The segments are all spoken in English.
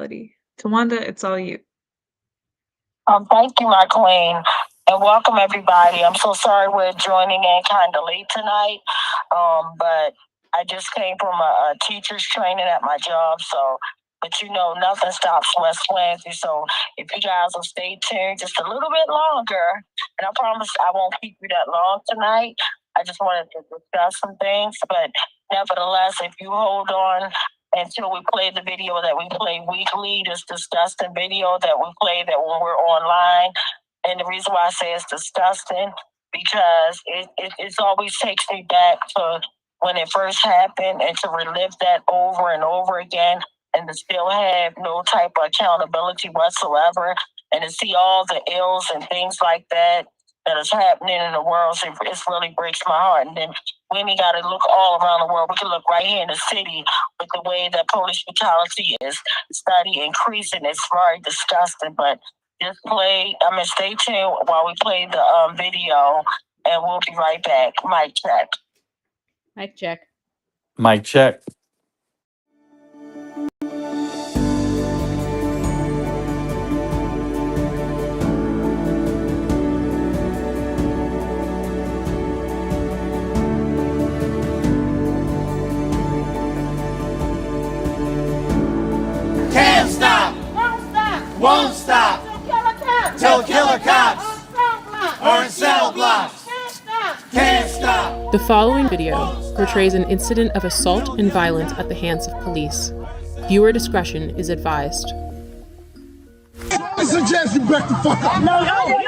brutality. Tawanda, it's all you. Thank you, my queen, and welcome everybody. I'm so sorry we're joining in kind of late tonight, but I just came from a teacher's training at my job, but nothing stops West Wednesday. So if you guys will stay tuned just a little bit longer, and I promise I won't keep you that long tonight. I just wanted to discuss some things, but nevertheless, if you hold on until we play the video that we play weekly, this disgusting video that we play that when we're online. And the reason why I say it's disgusting, because it always takes me back to when it first happened, and to relive that over and over again, and to still have no type of accountability whatsoever, and to see all the ills and things like that is happening in the world. So it really breaks my heart. And then we ain't got to look all around the world. We can look right here in the city with the way that police brutality is steady increasing. It's very disgusting. But stay tuned while we play the video, and we'll be right back. Mic check. Mic check. Mic check. Can't stop, won't stop, till killer cops are in cell blocks. Can't stop. The following video portrays an incident of assault and violence at the hands of police. Viewer discretion is advised. I suggest you back the fuck up. No.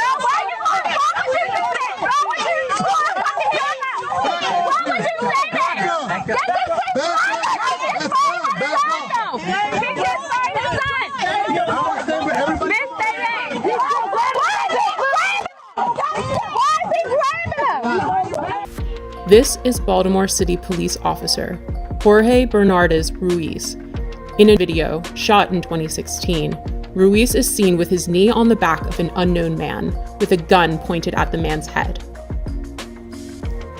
This is Baltimore City Police Officer Jorge Bernardes Ruiz. In a video shot in 2016, Ruiz is seen with his knee on the back of an unknown man with a gun pointed at the man's head.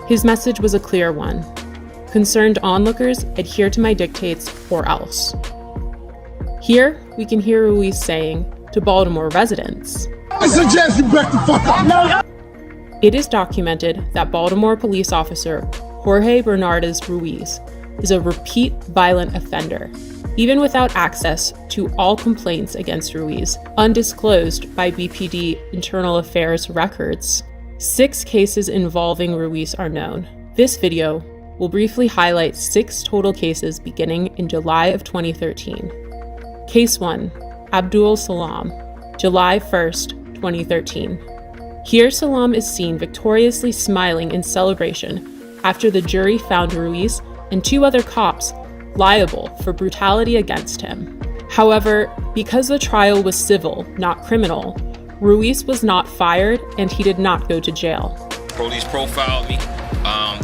His message was a clear one. Concerned onlookers, adhere to my dictates or else. Here, we can hear Ruiz saying to Baltimore residents, I suggest you back the fuck up. No. It is documented that Baltimore police officer Jorge Bernardes Ruiz is a repeat violent offender, even without access to all complaints against Ruiz, undisclosed by BPD Internal Affairs records. 6 cases involving Ruiz are known. This video will briefly highlight 6 total cases beginning in July of 2013. Case 1, Abdul Salam, July 1st, 2013. Here Salam is seen victoriously smiling in celebration after the jury found Ruiz and 2 other cops liable for brutality against him. However, because the trial was civil, not criminal, Ruiz was not fired and he did not go to jail. Police profiled me.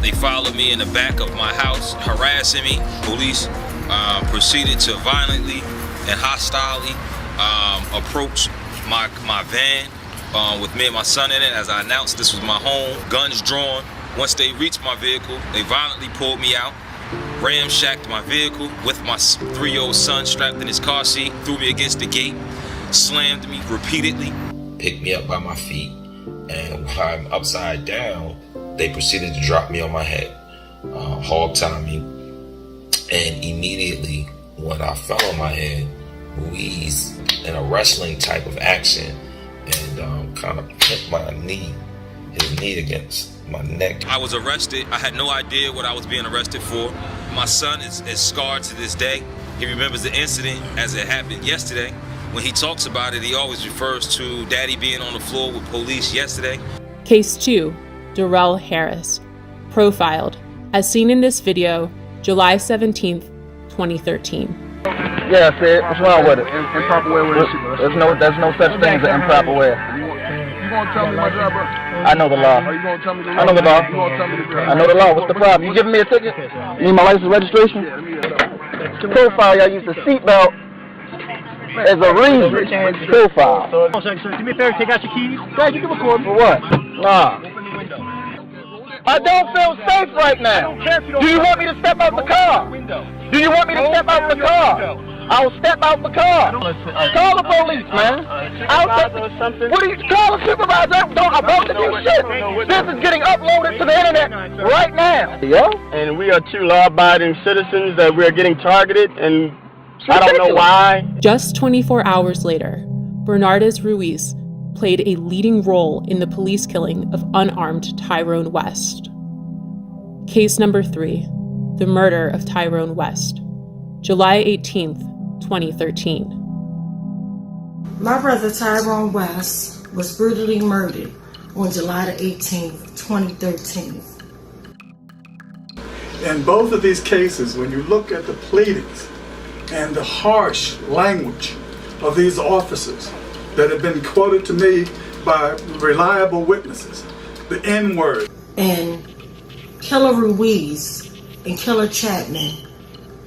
They followed me in the back of my house, harassing me. Police proceeded to violently and hostilely approach my van with me and my son in it. As I announced, this was my home, guns drawn. Once they reached my vehicle, they violently pulled me out, ramshacked my vehicle with my 3-year-old son strapped in his car seat, threw me against the gate, slammed me repeatedly. Picked me up by my feet, and while I'm upside down, they proceeded to drop me on my head, hog tie me, and immediately when I fell on my head, Ruiz, in a wrestling type of action, and kind of hit his knee against my neck. I was arrested. I had no idea what I was being arrested for. My son is scarred to this day. He remembers the incident as it happened yesterday. When he talks about it, he always refers to Daddy being on the floor with police yesterday. Case 2, Darrell Harris, profiled, as seen in this video, July 17th, 2013. Yeah, I said, what's wrong with it? Improper way with it. There's no such thing as an improper way. You gonna tell me my job, bro? I know the law. Are you gonna tell me the law? I know the law. You gonna tell me the law? I know the law. What's the problem? You giving me a ticket? You need my license registration? Yeah, let me get it. Profile, y'all use the seatbelt as a reason. Profile. Do me a favor, take out your keys. Dad, you can record me. For what? Nah. I don't feel safe right now. Do you want me to step out the car? Do you want me to step out the car? I'll step out the car. Call the police, man. What do you call a supervisor? I'm about to do shit. This is getting uploaded to the internet right now. Yeah? And we are two law-abiding citizens that we are getting targeted, and I don't know why. Just 24 hours later, Bernardez Ruiz played a leading role in the police killing of unarmed Tyrone West. Case number 3, the murder of Tyrone West, July 18th, 2013. My brother Tyrone West was brutally murdered on July the 18th, 2013. In both of these cases, when you look at the pleadings and the harsh language of these officers that have been quoted to me by reliable witnesses, the N-word. And Killer Ruiz and Killer Chapman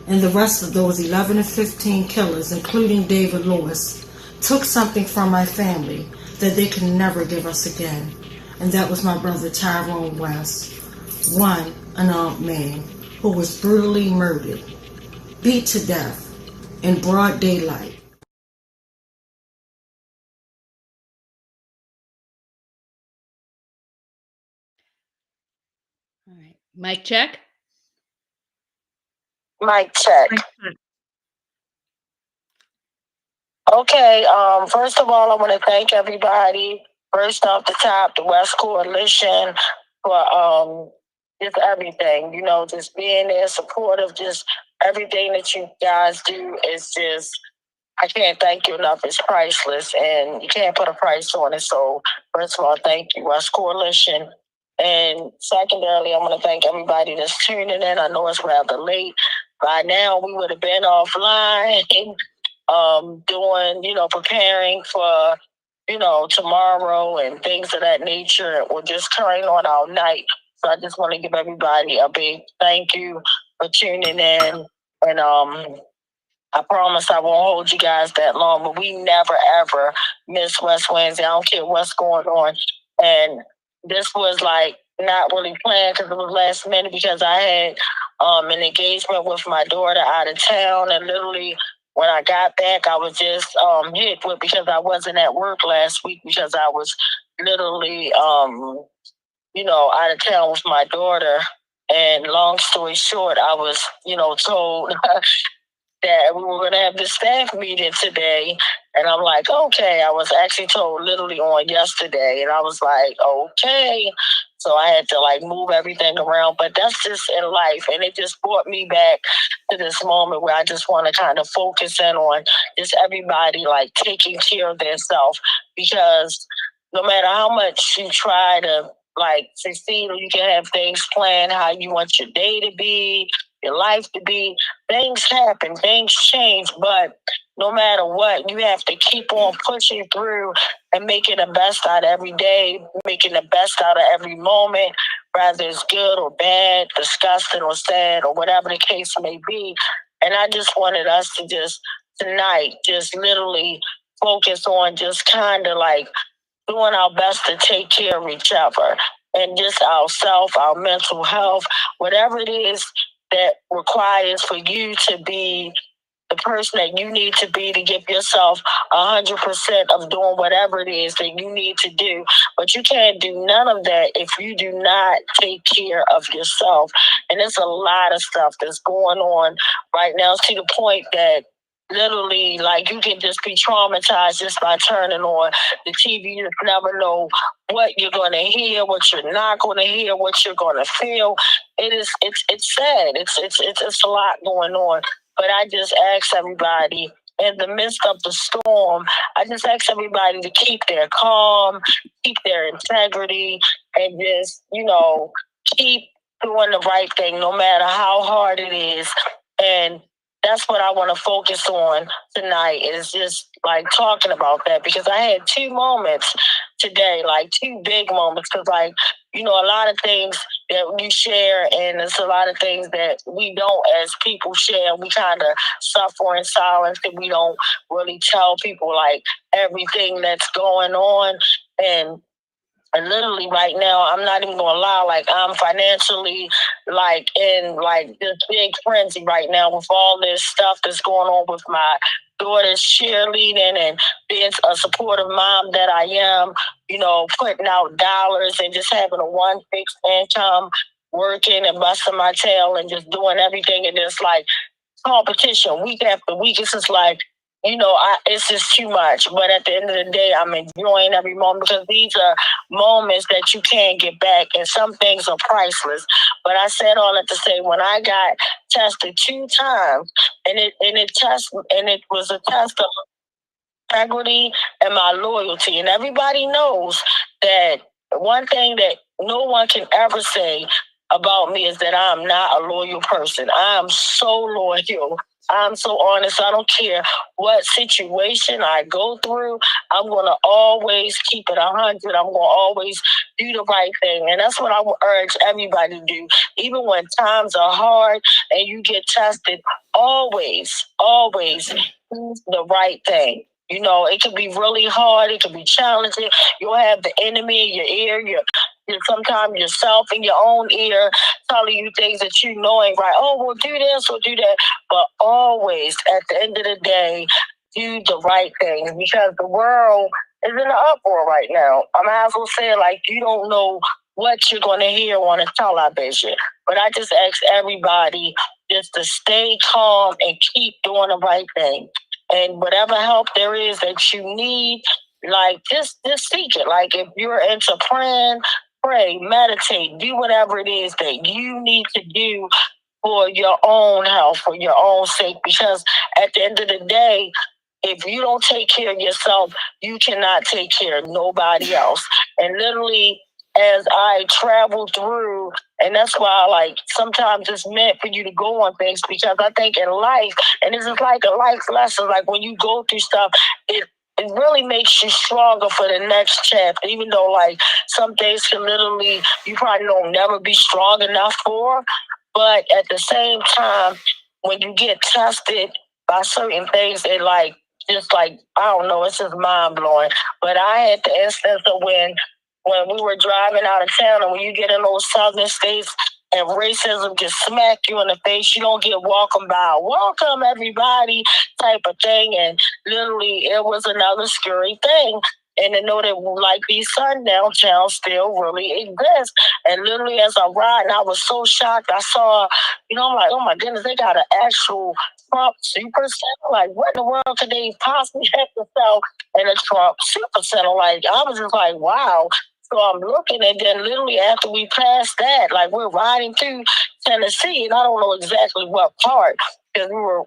and the rest of those 11 and 15 killers, including David Lewis, took something from my family that they could never give us again. And that was my brother Tyrone West, one unarmed man who was brutally murdered, beat to death in broad daylight. All right. Mic check. Mic check. Okay, first of all, I want to thank everybody. First off the top, the West Coalition for just everything, you know, just being there, supportive, just everything that you guys do is just, I can't thank you enough. It's priceless, and you can't put a price on it. So, first of all, thank you, West Coalition. And secondarily, I want to thank everybody that's tuning in. I know it's rather late. By now, we would have been offline, doing, you know, preparing for, you know, tomorrow and things of that nature. We're just carrying on our night. So I just want to give everybody a big thank you for tuning in. And I promise I won't hold you guys that long, but we never, ever miss West Wednesday. I don't care what's going on. And this was like not really planned because it was last minute, because I had an engagement with my daughter out of town. And literally when I got back, I was just hit with, because I wasn't at work last week because I was literally, you know, out of town with my daughter. And long story short, I was, you know, told that we were going to have the staff meeting today. And I'm like, okay. I was actually told literally on yesterday. And I was like, okay. So I had to like move everything around. But that's just in life. And it just brought me back to this moment where I just want to kind of focus in on just everybody like taking care of themselves. Because no matter how much you try to like succeed, or you can have things planned how you want your day to be, your life to be, things happen, things change, but no matter what, you have to keep on pushing through and making the best out of every day, making the best out of every moment, whether it's good or bad, disgusting or sad, or whatever the case may be. And I just wanted us to just tonight, just literally focus on just kind of like doing our best to take care of each other and just ourselves, our mental health, whatever it is that requires for you to be the person that you need to be to give yourself 100% of doing whatever it is that you need to do. But you can't do none of that if you do not take care of yourself. And there's a lot of stuff that's going on right now, to the point that literally, like, you can just be traumatized just by turning on the TV. You just never know what you're going to hear, what you're not going to hear, what you're going to feel. It's sad. It's a lot going on. But I just ask everybody, in the midst of the storm, I just ask everybody to keep their calm, keep their integrity, and just, you know, keep doing the right thing no matter how hard it is. And that's what I want to focus on tonight, is just like talking about that, because I had 2 moments today, like 2 big moments, because like, you know, a lot of things that we share, and there's a lot of things that we don't as people share. We kind of suffer in silence, and we don't really tell people like everything that's going on. And literally right now, I'm not even going to lie, like I'm financially like in like this big frenzy right now with all this stuff that's going on with my daughter's cheerleading and being a supportive mom that I am, putting out dollars and just having a one fixed income, working and busting my tail and just doing everything. And it's like competition week after week. It's just like, it's just too much. But at the end of the day, I'm enjoying every moment because these are moments that you can't get back, and some things are priceless. But I said all that to say, when I got tested 2 times, and it was a test of integrity and my loyalty, and everybody knows that one thing that no one can ever say about me is that I'm not a loyal person. I'm so loyal. I'm so honest. I don't care what situation I go through. I'm going to always keep it 100. I'm going to always do the right thing. And that's what I would urge everybody to do. Even when times are hard and you get tested, always do the right thing. It can be really hard. It can be challenging. You'll have the enemy in your ear. Sometimes yourself in your own ear telling you things that you know ain't right. Oh, we'll do this, we'll do that. But always, at the end of the day, do the right thing because the world is in an uproar right now. I might as well say, like, you don't know what you're going to hear on a television. But I just ask everybody just to stay calm and keep doing the right thing. And whatever help there is that you need, like, just seek it. Like, if you're into praying, pray, meditate, do whatever it is that you need to do for your own health, for your own sake. Because at the end of the day, if you don't take care of yourself, you cannot take care of nobody else. And literally, as I travel through, and that's why, like, sometimes it's meant for you to go on things, because I think in life, and this is like a life lesson, like when you go through stuff, it really makes you stronger for the next chapter, even though, like, some things can literally, you probably don't never be strong enough for. But at the same time, when you get tested by certain things, it just I don't know, it's just mind blowing. But I had the instance of when we were driving out of town, and when you get in those southern states and racism just smack you in the face, you don't get welcome by welcome everybody type of thing. And literally it was another scary thing. And to know that, like, these sundown towns still really exist. And literally as I'm riding, I was so shocked. I saw, I'm like, oh my goodness, they got an actual Trump Supercenter. Like, what in the world could they possibly have to sell in a Trump Supercenter? Like, I was just like, wow. So I'm looking, and then literally after we passed that, like, we're riding through Tennessee, and I don't know exactly what part, because we were,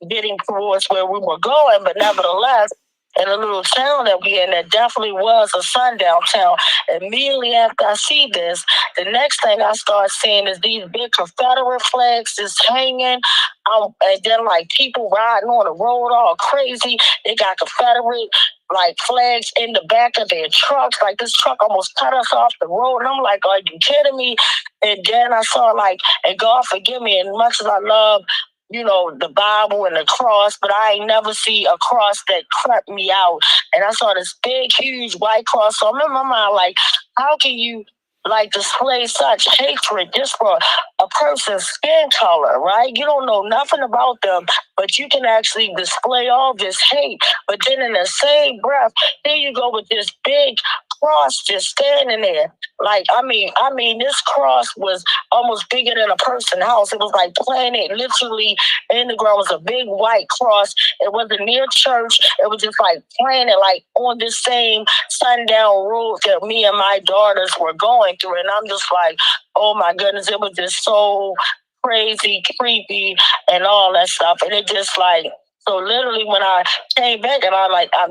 getting towards where we were going, but nevertheless, in a little town that we in, that definitely was a sundown town. Immediately after I see this, the next thing I start seeing is these big Confederate flags just hanging. And then, like, people riding on the road all crazy. They got Confederate, like, flags in the back of their trucks. Like, this truck almost cut us off the road. And I'm like, are you kidding me? And then I saw, like, and God forgive me, as much as I love, the Bible and the cross, but I ain't never see a cross that crept me out. And I saw this big, huge white cross. So I'm in my mind, like, how can you, like, display such hatred just for a person's skin color, right? You don't know nothing about them, but you can actually display all this hate. But then in the same breath, here you go with this big cross just standing there. Like, I mean, this cross was almost bigger than a person's house. It was like planted literally in the ground. It was a big white cross. It wasn't near church. It was just like planted like on this same sundown road that me and my daughters were going through. And I'm just like, oh my goodness, it was just so crazy, creepy, and all that stuff. And it just like, so literally when I came back, and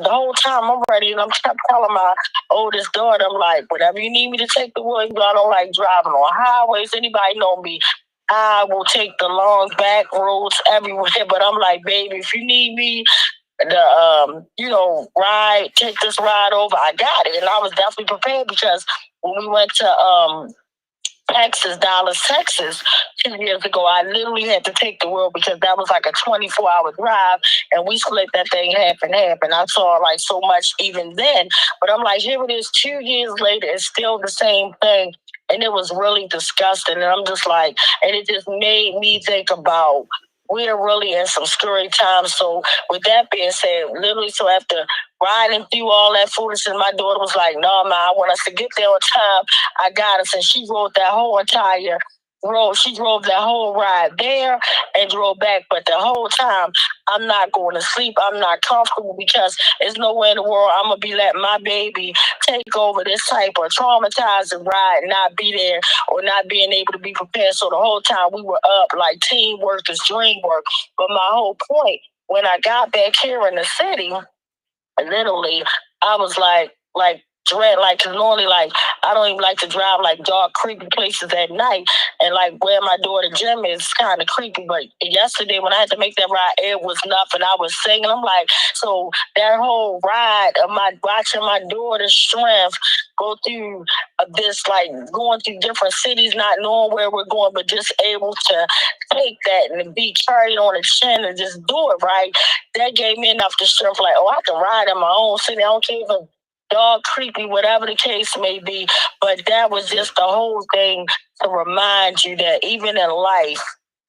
the whole time I'm ready, and I'm kept telling my oldest daughter, I'm like, whenever you need me to take the wheel, I don't like driving on highways. Anybody know me? I will take the long back roads everywhere. But I'm like, baby, if you need me take this ride over, I got it. And I was definitely prepared, because when we went to Dallas, Texas, 2 years ago, I literally had to take the wheel, because that was like a 24-hour drive, and we split that thing half and half, and I saw like so much even then. But I'm like, here it is 2 years later, it's still the same thing. And it was really disgusting. And I'm just like, and it just made me think about we're really in some scary times. So with that being said, literally, so after riding through all that foolishness, my daughter was like, no, man, I want us to get there on time. I got us. And she rode that whole entire road. She drove that whole ride there and drove back. But the whole time, I'm not going to sleep. I'm not comfortable because there's nowhere in the world I'm going to be letting my baby take over this type of traumatizing ride and not be there or not being able to be prepared. So the whole time we were up like teamwork is dream work. But my whole point, when I got back here in the city, literally, I was like, dread, like, cause normally, like, I don't even like to drive like dark, creepy places at night, and like where my daughter gym is kind of creepy. But yesterday, when I had to make that ride, it was nothing. I was singing. I'm like, so that whole ride of my watching my daughter's strength go through this, like going through different cities, not knowing where we're going, but just able to take that and be carried on the chin and just do it right. That gave me enough to strength, like, oh, I can ride in my own city. I don't care if dog creepy, whatever the case may be. But that was just the whole thing to remind you that even in life,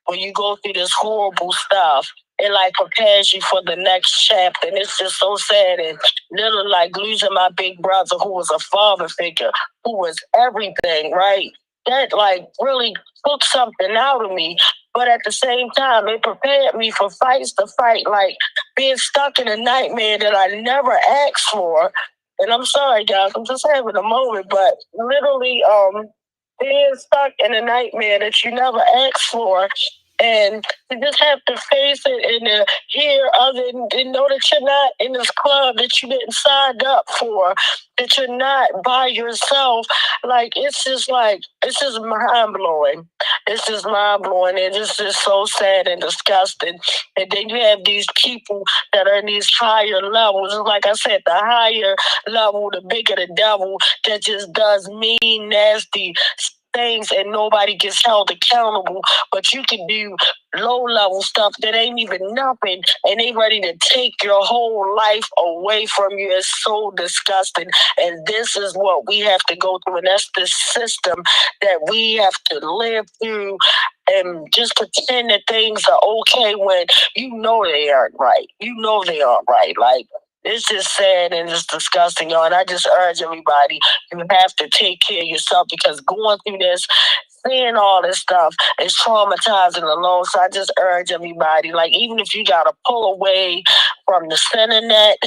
when you go through this horrible stuff, it like prepares you for the next chapter. And it's just so sad. And literally like losing my big brother, who was a father figure, who was everything, right? That like really took something out of me. But at the same time, it prepared me for fights to fight, like being stuck in a nightmare that I never asked for. And I'm sorry, guys, I'm just having a moment, but literally, being stuck in a nightmare that you never asked for, and you just have to face it and hear other and know that you're not in this club that you didn't sign up for, that you're not by yourself. Like it's just mind blowing. It's just mind blowing. And it's just so sad and disgusting. And then you have these people that are in these higher levels. Like I said, the higher level, the bigger the devil that just does mean, nasty things and nobody gets held accountable. But you can do low level stuff that ain't even nothing and they ready to take your whole life away from you. It's so disgusting. And this is what we have to go through. And that's the system that we have to live through and just pretend that things are okay when you know they aren't right. You know they aren't right. Like, it's just sad and it's disgusting, y'all. And I just urge everybody, you have to take care of yourself because going through this, seeing all this stuff is traumatizing alone. So I just urge everybody, like, even if you got to pull away from the internet,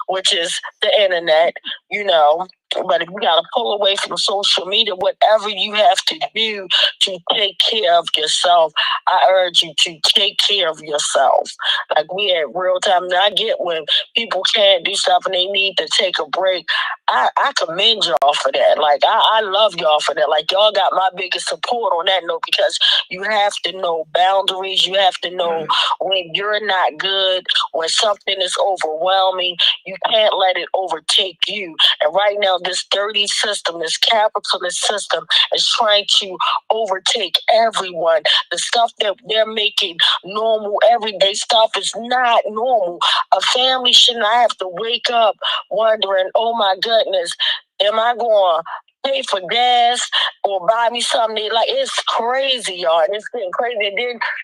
which is the internet, you know, but if you got to pull away from social media, whatever you have to do to take care of yourself, I urge you to take care of yourself. Like we at real time. And I get when people can't do stuff and they need to take a break. I commend y'all for that. Like I love y'all for that. Like y'all got my biggest support on that note because you have to know boundaries. You have to know when you're not good, when something is overwhelming, you can't let it overtake you. And right now, this dirty system, this capitalist system is trying to overtake everyone. The stuff that they're making normal, everyday stuff is not normal. A family should not have to wake up wondering, oh my goodness, am I going to pay for gas or buy me something? Like, it's crazy, y'all. It's getting crazy.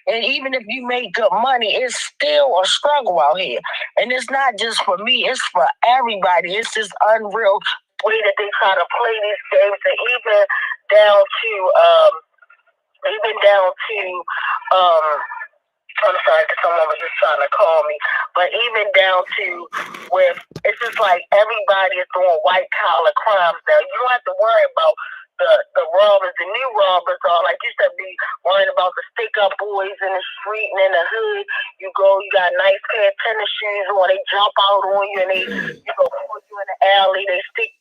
And even if you make good money, it's still a struggle out here. And it's not just for me, it's for everybody. It's this unreal way that they try to play these games, and even down to I'm sorry, because someone was just trying to call me. But even down to where it's just like everybody is doing white collar crimes now. You don't have to worry about the robbers, the new robbers are like you said, be worrying about the stick up boys in the street and in the hood. You go, you got a nice pair of tennis shoes on, they jump out on you and they put you in the alley, they stick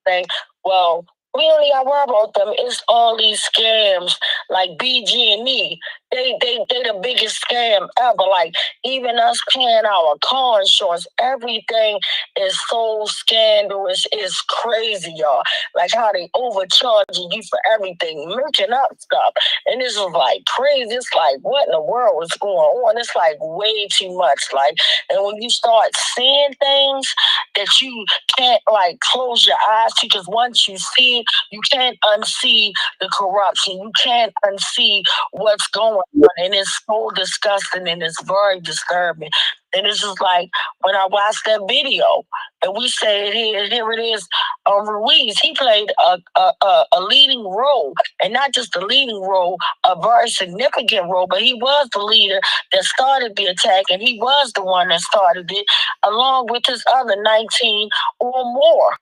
thing. Well, we only got to worry about them. It's all these scams like BG&E. They the biggest scam ever. Like, even us paying our car insurance, everything is so scandalous. It's crazy, y'all. Like how they overcharging you for everything, making up stuff. And this is like crazy. It's like, what in the world is going on? It's like way too much. Like, and when you start seeing things that you can't like close your eyes to, because once you see it, you can't unsee the corruption. You can't unsee what's going on. And it's so disgusting and it's very disturbing. And it's just like when I watched that video and we said, here it is, Ruiz, he played a leading role, and not just a leading role, a very significant role, but he was the leader that started the attack, and he was the one that started it, along with his other 19 or more.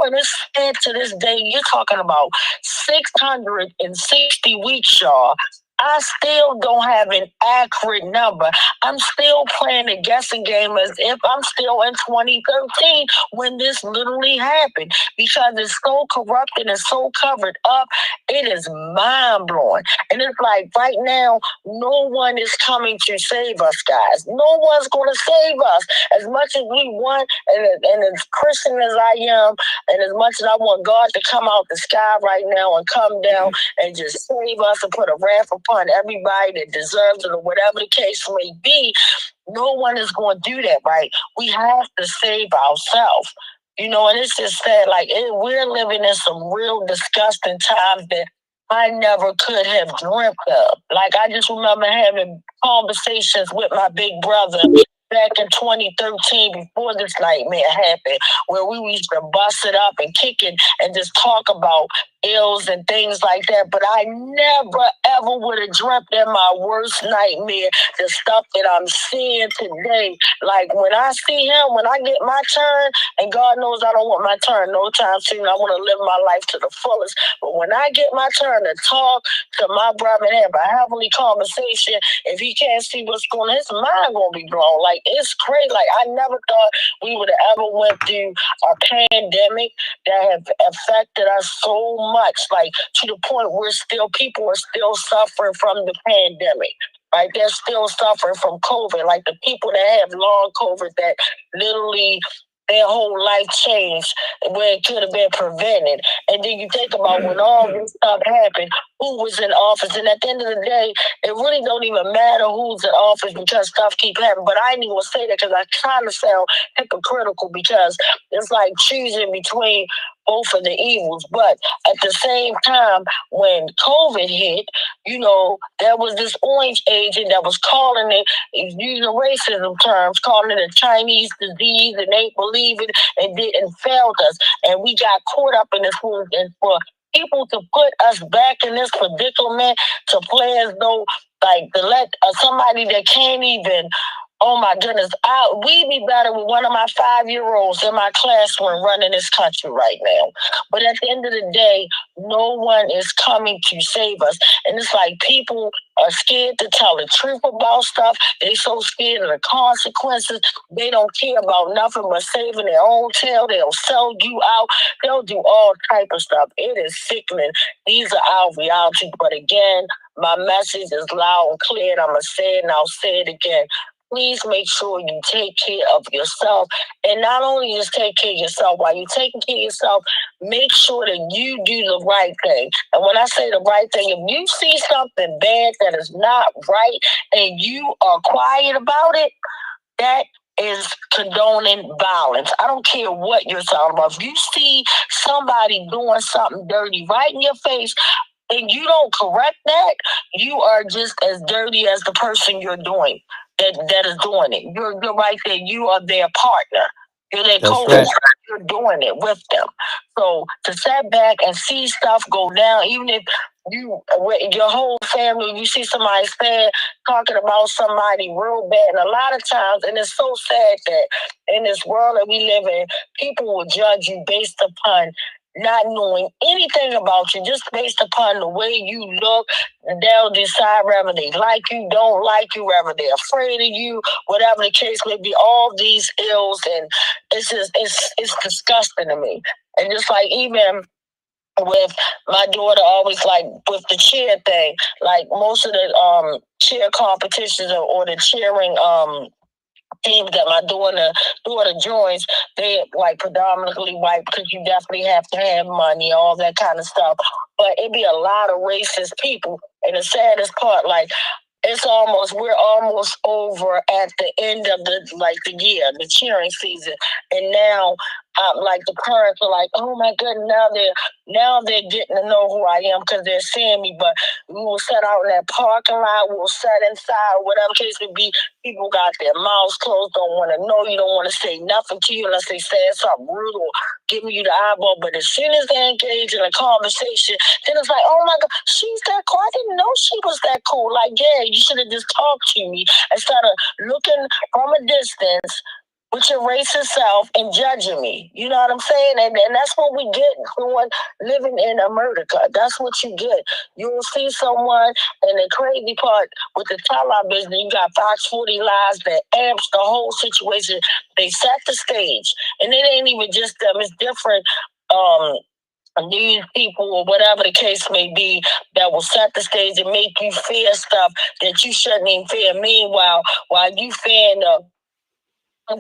And it's sad to this day. You're talking about 660 weeks, y'all. I still don't have an accurate number. I'm still playing a guessing game as if I'm still in 2013 when this literally happened, because it's so corrupted and so covered up. It is mind blowing. And it's like right now, no one is coming to save us, guys. No one's going to save us. As much as we want, and as Christian as I am, and as much as I want God to come out the sky right now and come down and just save us and put a wrath upon everybody that deserves it, or whatever the case may be, no one is going to do that, right? We have to save ourselves. And it's just sad. Like, we're living in some real disgusting times that I never could have dreamt of. Like, I just remember having conversations with my big brother back in 2013 before this nightmare happened, where we used to bust it up and kick it and just talk about ills and things like that. But I never, ever would have dreamt in my worst nightmare the stuff that I'm seeing today. Like, when I see him, when I get my turn, and God knows I don't want my turn no time soon. I want to live my life to the fullest. But when I get my turn to talk to my brother and have a heavenly conversation, if he can't see what's going on, his mind going to be blown. Like, it's crazy. Like, I never thought we would have ever went through a pandemic that have affected us so much, like to the point where people are still suffering from the pandemic. Right? They're still suffering from COVID. Like the people that have long COVID that literally their whole life changed where it could have been prevented. And then you think about when all this stuff happened, who was in office. And at the end of the day, it really don't even matter who's in office because stuff keep happening. But I ain't even gonna say that because I kind of sound hypocritical, because it's like choosing between both of the evils. But at the same time, when COVID hit, there was this orange agent that was calling it, using racism terms, calling it a Chinese disease, and they believe it and failed us. And we got caught up in this whole, and for people to put us back in this predicament, to play as though, like, to let somebody that can't even, oh my goodness, we'd be better with one of my 5-year-olds in my classroom running this country right now. But at the end of the day, no one is coming to save us. And it's like people are scared to tell the truth about stuff. They so scared of the consequences. They don't care about nothing but saving their own tail. They'll sell you out. They'll do all type of stuff. It is sickening. These are our realities. But again, my message is loud and clear, and I'm going to say it and I'll say it again. Please make sure you take care of yourself. And not only just take care of yourself, while you're taking care of yourself, make sure that you do the right thing. And when I say the right thing, if you see something bad that is not right and you are quiet about it, that is condoning violence. I don't care what you're talking about. If you see somebody doing something dirty right in your face, and you don't correct that, you are just as dirty as the person you're doing that is doing it. You're right there. You are their partner. You're their co-host. Right. You're doing it with them. So to sit back and see stuff go down, even if your whole family, you see somebody sad talking about somebody real bad, and a lot of times, and it's so sad that in this world that we live in, people will judge you based upon not knowing anything about you, just based upon the way you look. They'll decide whether they like you, don't like you, whether they're afraid of you, whatever the case may be. All these ills, and it's disgusting to me. And just like even with my daughter always like with the cheer thing, like most of the cheer competitions or the cheering teams that my daughter joins, they like predominantly white because you definitely have to have money, all that kind of stuff. But it be a lot of racist people. And the saddest part, like we're almost over at the end of the year, the cheering season. And now like the parents are like, oh my goodness, now they're getting to know who I am because they're seeing me. But we will sit out in that parking lot, we'll sit inside, or whatever case may be. People got their mouths closed, don't want to know you, don't want to say nothing to you unless they say something rude or giving you the eyeball. But as soon as they engage in a conversation, then it's like, oh my God, she's that cool. I didn't know she was that cool. Like, yeah, you should have just talked to me instead of looking from a distance with your racist self and judging me. You know what I'm saying? And that's what we get going living in America. That's what you get. You will see someone, and the crazy part with the television, you got Fox 40 Lies that amps the whole situation. They set the stage. And it ain't even just them, it's different news people or whatever the case may be that will set the stage and make you fear stuff that you shouldn't even fear. Meanwhile, while you fearing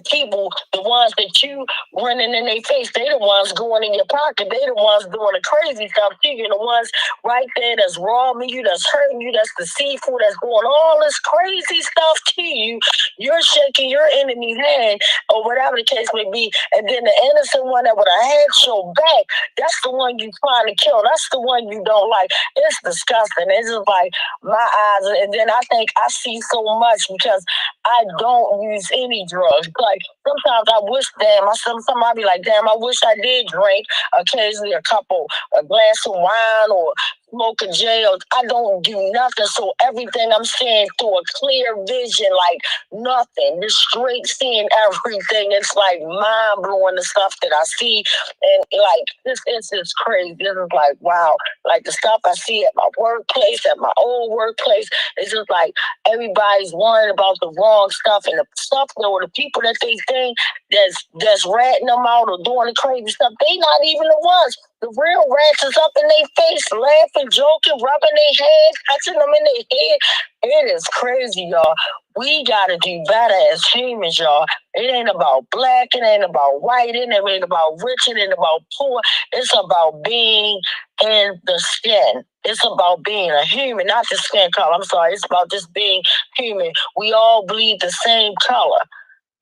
people, the ones that you running in their face, they the ones going in your pocket. They the ones doing the crazy stuff to you. The ones right there that's robbing you, that's hurting you, that's deceitful, that's doing all this crazy stuff to you. You're shaking your enemy's hand or whatever the case may be. And then the innocent one that with a head show back, that's the one you trying to kill. That's the one you don't like. It's disgusting. It's just like my eyes. And then I think I see so much because I don't use any drugs. Like sometimes I wish, somebody be like, damn, I wish I did drink occasionally a glass of wine or smoke a jail. I don't do nothing. So everything I'm seeing through a clear vision, like nothing, just straight seeing everything. It's like mind blowing the stuff that I see. And like, this is crazy. This is like, wow. Like the stuff I see at my workplace, at my old workplace, it's just like everybody's worrying about the wrong stuff and the stuff or the people that they think that's ratting them out or doing the crazy stuff. They not even the ones. The real rats is up in their face, laughing, joking, rubbing their hands, touching them in their head. It is crazy, y'all. We gotta do better as humans, y'all. It ain't about black, it ain't about white, it ain't about rich, it ain't about poor. It's about being in the skin. It's about being a human, not the skin color. I'm sorry. It's about just being human. We all bleed the same color.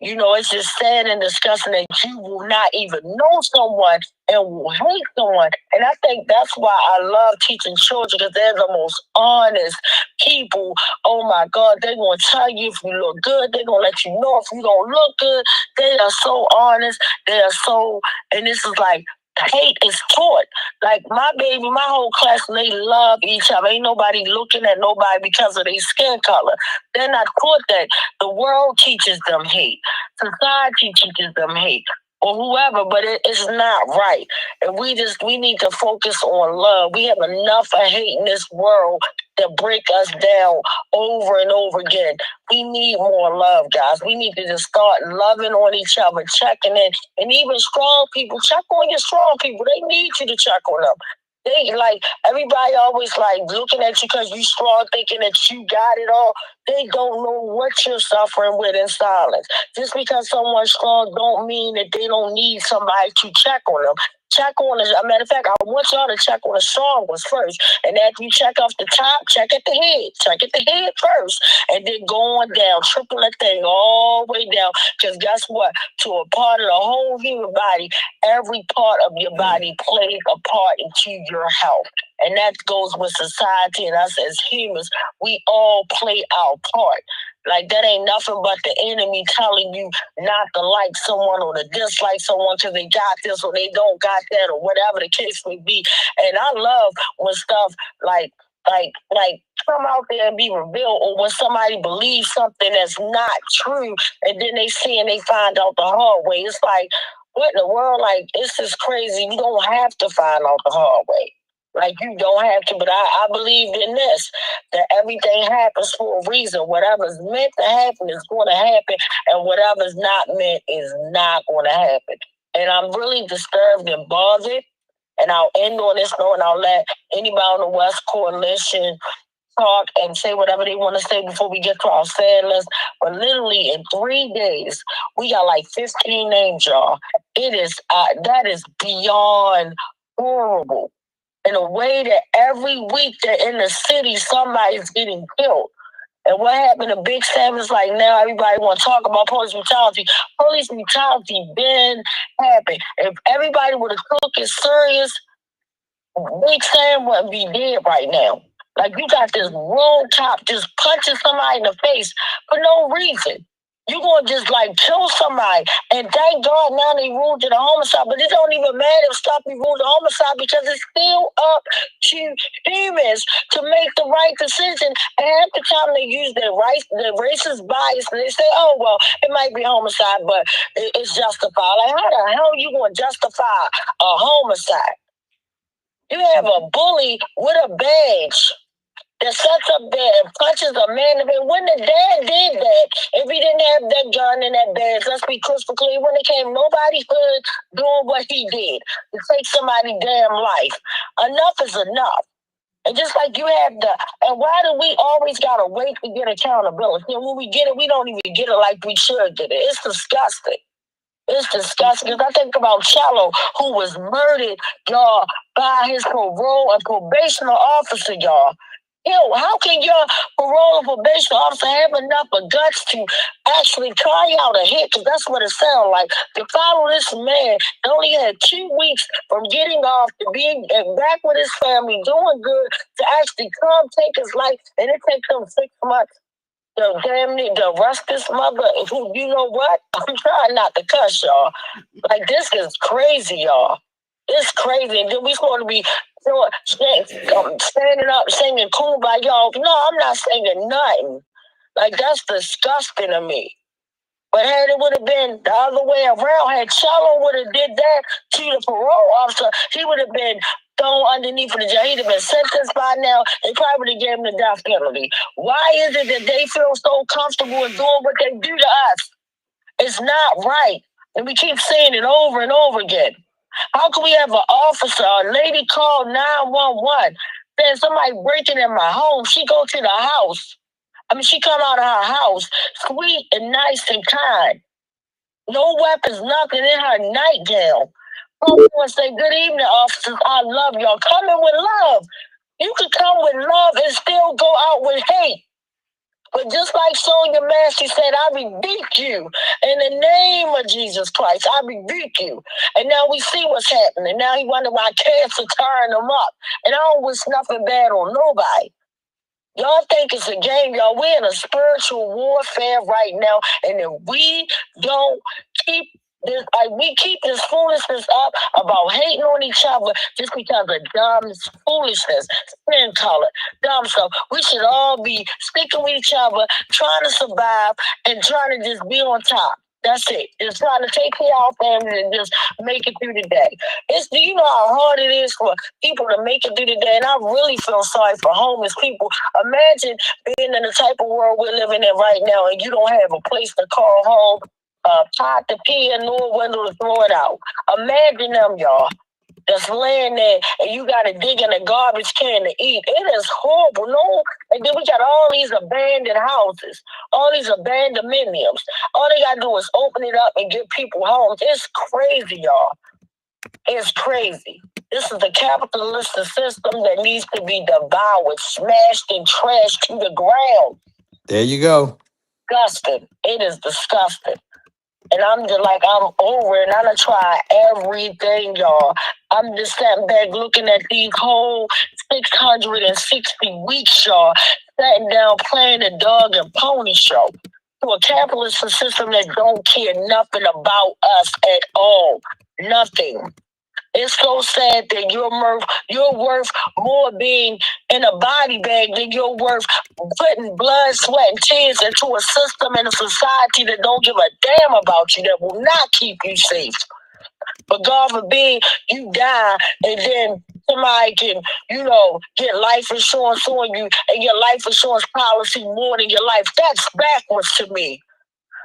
You know, it's just sad and disgusting that you will not even know someone and will hate someone. And I think that's why I love teaching children, because they're the most honest people. Oh my God, they're going to tell you if you look good. They're going to let you know if you don't look good. They are so honest. They are so, and this is like, hate is taught. Like my whole class, they love each other. Ain't nobody looking at nobody because of their skin color. They're not taught that. The world teaches them hate. Society teaches them hate. Or whoever, but it's not right. And we need to focus on love. We have enough of hate in this world that break us down over and over again. We need more love, guys. We need to just start loving on each other, checking in. And even strong people, check on your strong people. They need you to check on them. They like, everybody always like looking at you because you strong, thinking that you got it all. They don't know what you're suffering with in silence. Just because someone's strong don't mean that they don't need somebody to check on them. Check on it. As a matter of fact, I want y'all to check on the strong ones first. And after you check off the top, check at the head. Check at the head first. And then go on down. Triple that thing all the way down. Because guess what? To a part of the whole human body, every part of your body plays a part into your health. And that goes with society and us as humans. We all play our part. Like that ain't nothing but the enemy telling you not to like someone or to dislike someone because they got this or they don't got that or whatever the case may be. And I love when stuff like come out there and be revealed, or when somebody believes something that's not true and then they see and they find out the hard way. It's like, what in the world? Like, it's just crazy. You don't have to find out the hard way. Like, you don't have to, but I believe in this, that everything happens for a reason. Whatever's meant to happen is going to happen, and whatever's not meant is not going to happen. And I'm really disturbed and bothered And I'll end on this note, and I'll let anybody on the West Coalition talk and say whatever they want to say before we get to our sad list. But literally in 3 days, we got like 15 names, y'all. It is that is beyond horrible. In a way that every week that in the city somebody's getting killed. And what happened to Big Sam is like now everybody want to talk about police brutality. Police brutality been happening. If everybody would have took it serious, Big Sam wouldn't be dead right now. Like you got this road cop just punching somebody in the face for no reason. You gonna just like kill somebody, and thank God now they ruled it a homicide. But it don't even matter if Stoppy ruled a homicide because it's still up to humans to make the right decision. And half the time they use their racist bias, and they say, "Oh well, it might be homicide, but it's justified." Like how the hell are you gonna justify a homicide? You have a bully with a badge that sets up there and punches a man. When the dad did that, if he didn't have that gun and that badge, let's be crystal clear, when it came, nobody could doing what he did to take somebody's damn life. Enough is enough. And just like you have and why do we always gotta wait to get accountability? And when we get it, we don't even get it like we should get it. It's disgusting. It's disgusting. Because I think about Cello, who was murdered, y'all, by his parole and probation officer, y'all. Yo, how can your parole and probation officer have enough of guts to actually carry out a hit? Because that's what it sounds like. To follow this man, he only had 2 weeks from getting off to being back with his family, doing good, to actually come take his life, and it takes him 6 months. Damn near to arrest this mother. Who, you know what? I'm trying not to cuss, y'all. Like this is crazy, y'all. It's crazy. And then we supposed to be standing up singing Kumbaya, y'all. No, I'm not singing nothing. Like that's disgusting to me. But had it would have been the other way around, had Cello would have did that to the parole officer, he would have been thrown underneath the jail. He'd have been sentenced by now. They probably would have gave him the death penalty. Why is it that they feel so comfortable in doing what they do to us? It's not right. And we keep saying it over and over again. How can we have an officer, a lady call 911, saying somebody breaking in my home? She go to the house. She come out of her house, sweet and nice and kind. No weapons, nothing in her nightgown. Come and say, good evening, officers. I love y'all. Come in with love. You could come with love and still go out with hate. But just like Sonia Massey said, I rebuke you in the name of Jesus Christ. I rebuke you. And now we see what's happening. Now he wonder why cancer turned him up. And I don't wish nothing bad on nobody. Y'all think it's a game, y'all. We're in a spiritual warfare right now. And if we don't keep this, we keep this foolishness up about hating on each other just because of dumb foolishness, skin color, dumb stuff. We should all be sticking with each other, trying to survive, and trying to just be on top. That's it. Just trying to take care of our family and just make it through the day. Do you know how hard it is for people to make it through the day? And I really feel sorry for homeless people. Imagine being in the type of world we're living in right now and you don't have a place to call home, pot to pee, and no window to throw it out. Imagine them, y'all, that's laying there and you got to dig in a garbage can to eat. It is horrible. No, and then we got all these abandoned houses, all these abandoned condominiums. All they got to do is open it up and give people homes. It's crazy, y'all. It's crazy. This is a capitalistic system that needs to be devoured, smashed, and trashed to the ground. There you go. Disgusting. It is disgusting. And I'm just like, I'm over it, and I'm going to try everything, y'all. I'm just sitting back looking at these whole 660 weeks, y'all, sitting down playing the dog and pony show to a capitalist system that don't care nothing about us at all. Nothing. It's so sad that you're worth more being in a body bag than you're worth putting blood, sweat, and tears into a system and a society that don't give a damn about you, that will not keep you safe. But God forbid you die and then somebody can, get life insurance on you and your life insurance policy more than your life. That's backwards to me.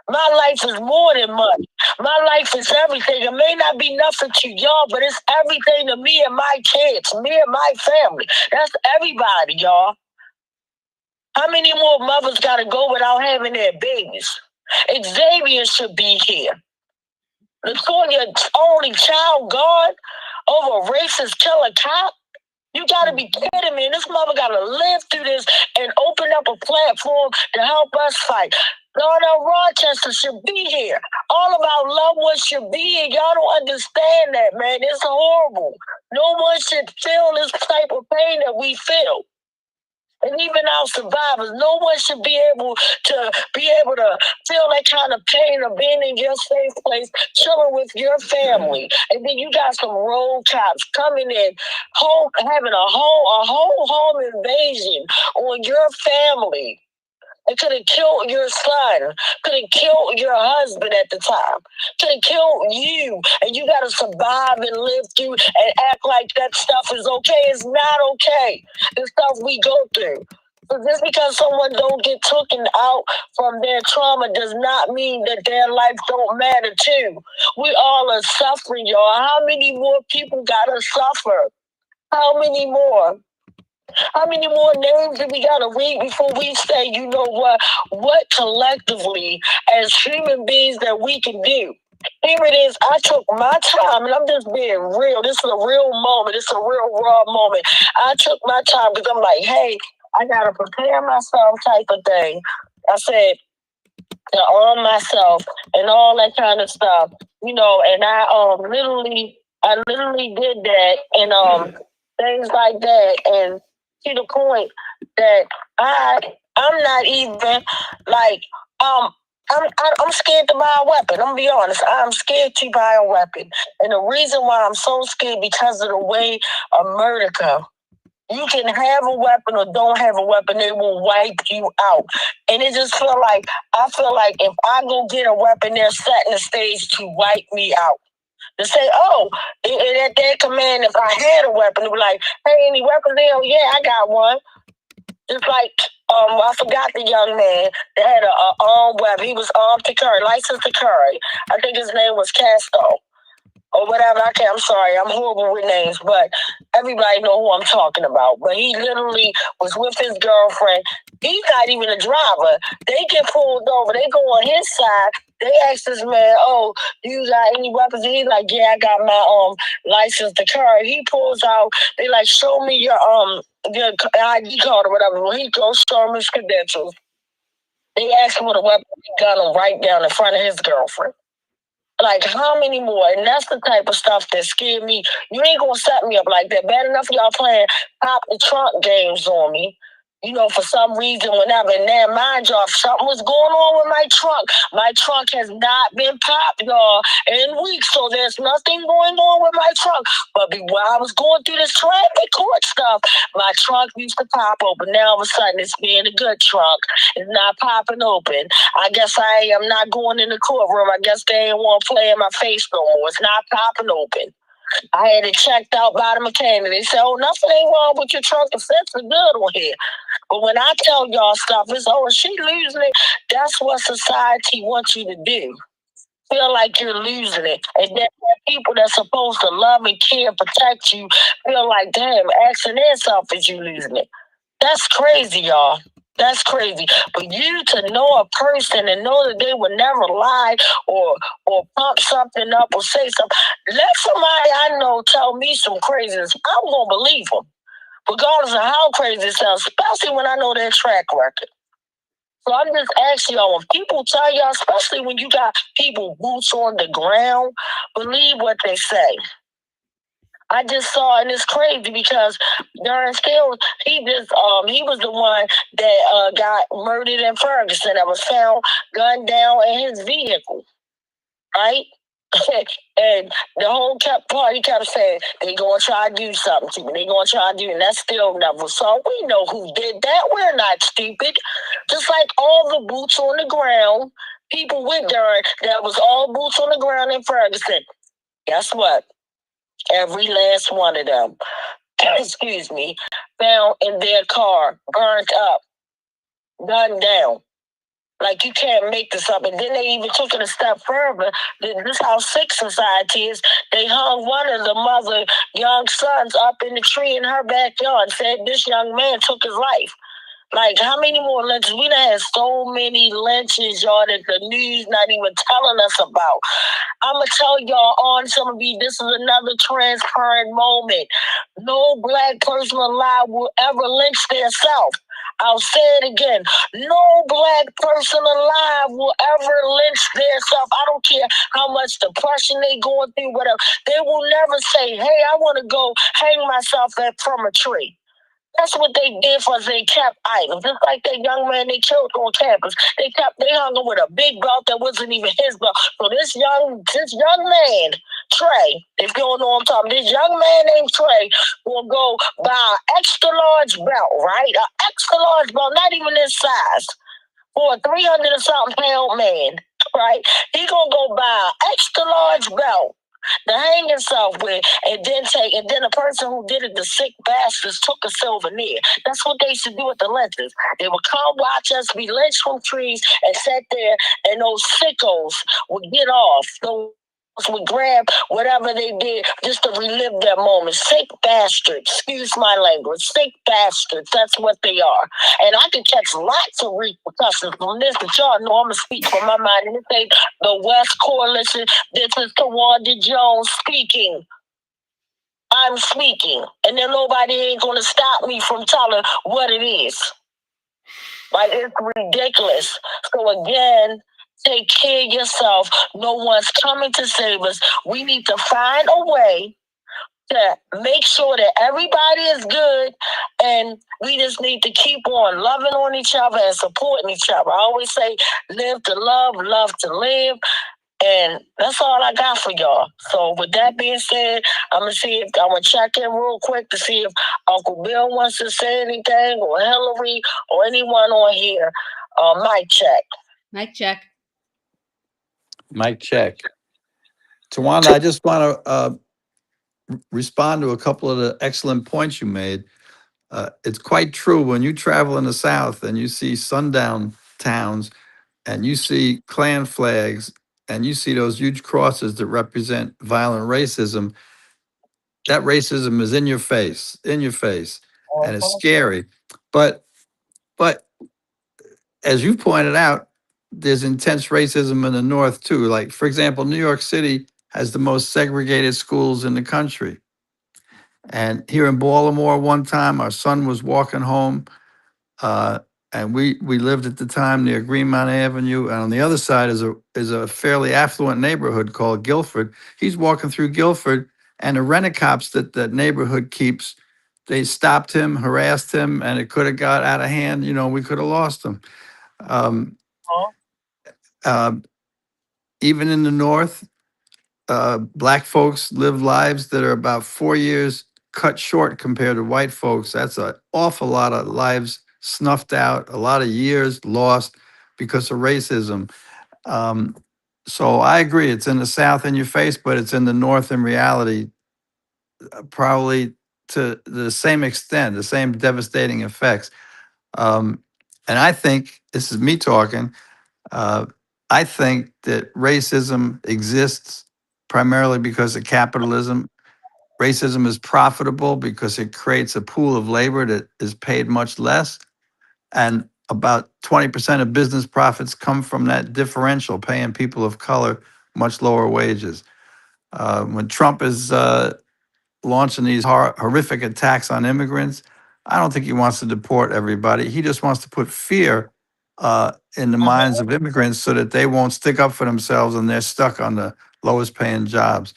My life is more than money. My life is everything. It may not be nothing to y'all, but it's everything to me and my kids, me and my family. That's everybody, y'all. How many more mothers got to go without having their babies? Xavier should be here. Latoya's only child gone over a racist killer cop? You gotta be kidding me. This mother gotta live through this and open up a platform to help us fight. Darnell Rochester should be here. All of our loved ones should be here. Y'all don't understand that, man. It's horrible. No one should feel this type of pain that we feel. And even our survivors, no one should be able to feel that kind of pain of being in your safe place, chilling with your family. And then you got some road cops coming in, having a whole home invasion on your family. It could have killed your son, could have killed your husband at the time, could have killed you, and you got to survive and live through and act like that stuff is okay. It's not okay. The stuff we go through. So just because someone don't get taken out from their trauma does not mean that their life don't matter too. We all are suffering, y'all. How many more people gotta suffer? How many more? How many more names do we gotta read before we say, you know what collectively as human beings that we can do? Here it is. I took my time, and I'm just being real. This is a real moment. It's a real raw moment. I took my time because I'm like, hey, I gotta prepare myself type of thing. I said to arm myself and all that kind of stuff, you know, and I literally did that and things like that, and to the point that I'm not even like I'm scared to buy a weapon. I'm gonna be honest. I'm scared to buy a weapon, and the reason why I'm so scared because of the way America. You can have a weapon or don't have a weapon, they will wipe you out. And it just I feel like if I go get a weapon, they're setting the stage to wipe me out. To say, oh, and at their command, if I had a weapon, they'd be like, hey, any weapons there? Oh, yeah, I got one. Just like, I forgot the young man that had a armed weapon. He was armed to carry, licensed to carry. I think his name was Casto or whatever. I'm sorry, I'm horrible with names, but everybody know who I'm talking about. But he literally was with his girlfriend. He's not even a driver. They get pulled over. They go on his side. They ask this man, "Oh, you got any weapons?" And he's like, "Yeah, I got my license to carry." He pulls out. They like, "Show me your ID card or whatever." When he goes, show him his credentials. They ask him what a weapon. He got him right down in front of his girlfriend. Like, how many more? And that's the type of stuff that scared me. You ain't gonna set me up like that. Bad enough y'all playing pop the trunk games on me. You know, for some reason, whenever. And now, mind y'all, something was going on with my trunk. My trunk has not been popped, y'all, in weeks. So there's nothing going on with my trunk. But while I was going through this traffic court stuff, my trunk used to pop open. Now, all of a sudden, it's being a good trunk. It's not popping open. I guess I am not going in the courtroom. I guess they ain't want to play in my face no more. It's not popping open. I had it checked out by the mechanic. They said, oh, nothing ain't wrong with your trunk. The fence is good on here. But when I tell y'all stuff, it's, oh, is she losing it? That's what society wants you to do. Feel like you're losing it. And then people that's supposed to love and care and protect you feel like, damn, asking themselves, is you losing it? That's crazy, y'all. That's crazy. But you to know a person and know that they would never lie or pump something up or say something, let somebody I know tell me some craziness. I'm going to believe them, regardless of how crazy it sounds, especially when I know their track record. So I'm just asking y'all, when people tell y'all, especially when you got people boots on the ground, believe what they say. I just saw, and it's crazy because Darren Stills, he was the one that got murdered in Ferguson that was found gunned down in his vehicle, right? And the whole party kept saying, they gonna try to do something to me. They gonna try to do, and that's still never. So we know who did that. We're not stupid. Just like all the boots on the ground, people with Darren, that was all boots on the ground in Ferguson. Guess what? Every last one of them, excuse me, found in their car, burnt up, gunned down. Like, you can't make this up. And then they even took it a step further. This is how sick society is. They hung one of the mother young sons up in the tree in her backyard and said this young man took his life. Like, how many more lynches? We done had so many lynches, y'all, that the news not even telling us about. I'm going to tell y'all on some of you, this is another transparent moment. No Black person alive will ever lynch themselves. I'll say it again. No Black person alive will ever lynch themselves. I don't care how much depression they going through, whatever. They will never say, hey, I want to go hang myself from a tree. That's what they did for us. They kept items. Just like that young man they killed on campus. They hung him with a big belt that wasn't even his belt. So this young man, Trey, if you don't know what I'm talking, this young man named Trey will go buy an extra large belt, right? An extra large belt, not even this size, for a 300 and something pound man, right? He gonna go buy an extra large belt to hang himself with, and then the person who did it, the sick bastards, took a souvenir. That's what they used to do with the lynchers. They would come watch us be lynched from trees and sat there, and those sickos would get off. Those would grab whatever they did just to relive that moment. Sick bastards, excuse my language, sick bastards, that's what they are. And I can catch lots of repercussions from this, but y'all know I'm going to speak from my mind. And this ain't the West Coalition. This is Tawanda Jones speaking. I'm speaking. And then nobody ain't going to stop me from telling what it is. Like, it's ridiculous. So again, take care of yourself. No one's coming to save us. We need to find a way to make sure that everybody is good, and we just need to keep on loving on each other and supporting each other. I always say, live to love to live. And that's all I got for y'all. So with that being said, I'm gonna check in real quick to see if Uncle Bill wants to say anything, or Hillary, or anyone on here. Mic check. Mic check. Mic check. Tawanda, I just want to respond to a couple of the excellent points you made. It's quite true when you travel in the South and you see sundown towns and you see Klan flags and you see those huge crosses that represent violent racism. That racism is in your face, and it's scary. But but as you pointed out, there's intense racism in the North too. Like, for example, New York City has the most segregated schools in the country. And here in Baltimore, one time, our son was walking home, uh, and we lived at the time near Greenmount Avenue, and on the other side is a fairly affluent neighborhood called Guilford. He's walking through Guilford, and the rent-a-cops that neighborhood keeps, they stopped him, harassed him, and it could have got out of hand. You know, we could have lost him. Um, uh, Even in the North, black folks live lives that are about 4 years cut short compared to white folks. That's an awful lot of lives snuffed out, a lot of years lost because of racism. Um, so I agree, it's in the South in your face, but it's in the North in reality, probably to the same extent, the same devastating effects. And I think, this is me talking, uh, I think that racism exists primarily because of capitalism. Racism is profitable because it creates a pool of labor that is paid much less. And about 20% of business profits come from that differential, paying people of color much lower wages. When Trump is launching these horrific attacks on immigrants, I don't think he wants to deport everybody. He just wants to put fear in the minds of immigrants so that they won't stick up for themselves and they're stuck on the lowest paying jobs.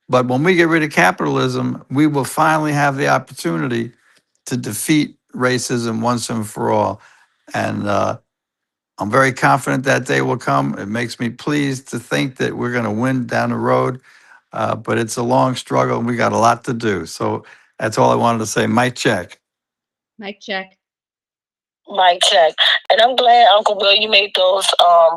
But when we get rid of capitalism, we will finally have the opportunity to defeat racism once and for all. And I'm very confident that day will come. It makes me pleased to think that we're going to win down the road. But it's a long struggle and we got a lot to do. So that's all I wanted to say. Mic check. Mic check. Mic check. And I'm glad, Uncle Bill, you made those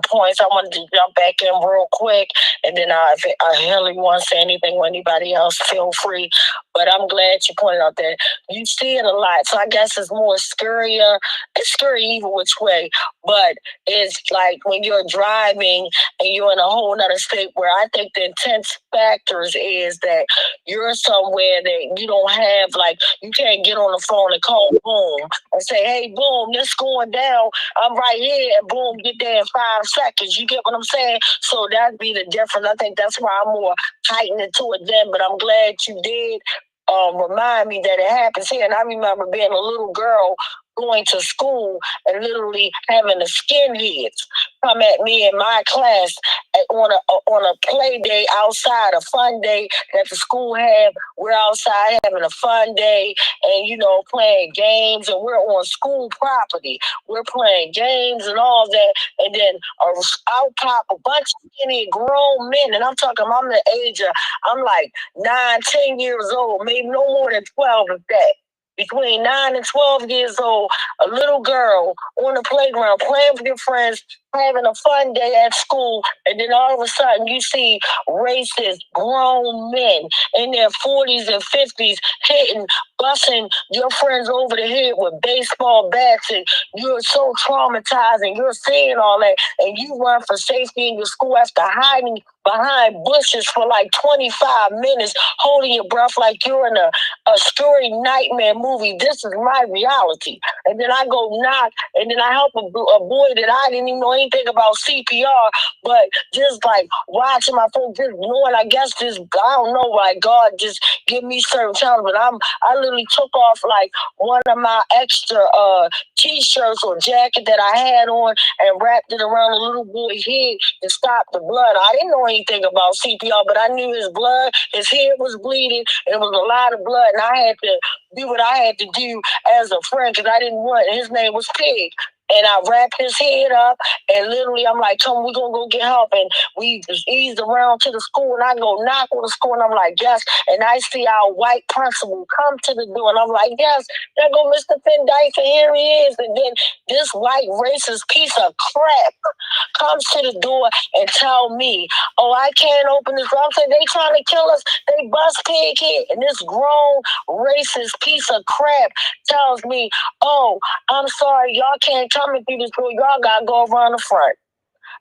points. I wanted to jump back in real quick, and then if Hillary wants to say anything or anybody else, feel free. But I'm glad you pointed out that you see it a lot. So I guess it's more scarier. It's scary either which way, but it's like when you're driving and you're in a whole other state where I think the intense factors is that you're somewhere that you don't have, like, you can't get on the phone and call boom and say, hey, boom, this going down. I'm right here, and boom, get there in 5 seconds. You get what I'm saying? So that'd be the difference. I think that's why I'm more heightened into it then, but I'm glad you did remind me that it happens here. And I remember being a little girl going to school and literally having the skinheads come at me in my class on a play day outside, a fun day that the school had. We're outside having a fun day and, playing games, and we're on school property. We're playing games and all that. And then out pop a bunch of skinny grown men. And I'm talking, I'm the age of, I'm like 9, 10 years old, maybe no more than 12 of that. Between 9 and 12 years old, a little girl on the playground playing with your friends, having a fun day at school, and then all of a sudden you see racist grown men in their 40s and 50s busting your friends over the head with baseball bats, and you're so traumatized and you're seeing all that, and you run for safety in your school after hiding behind bushes for like 25 minutes, holding your breath like you're in a scary nightmare movie. This is my reality. And then I go knock, and then I help a boy that I didn't even know anything about CPR, but just like watching my phone, just knowing, I guess just, I don't know why God just give me certain challenges, but I literally took off like one of my extra t-shirts or jacket that I had on and wrapped it around a little boy's head to stop the blood. I didn't know anything about CPR, but I knew his head was bleeding, and it was a lot of blood, and I had to do what I had to do as a friend because I didn't want, his name was Pig. And I wrapped his head up, and literally I'm like, come, we're going to go get help. And we just eased around to the school, and I go knock on the school, and I'm like, yes. And I see our white principal come to the door, and I'm like, yes, there go Mr. Pendyce, and here he is. And then this white racist piece of crap comes to the door and tell me, oh, I can't open this door. I'm saying, they trying to kill us. They bust Pig here. And this grown racist piece of crap tells me, oh, I'm sorry, y'all can't come in through this door. Y'all got to go around the front.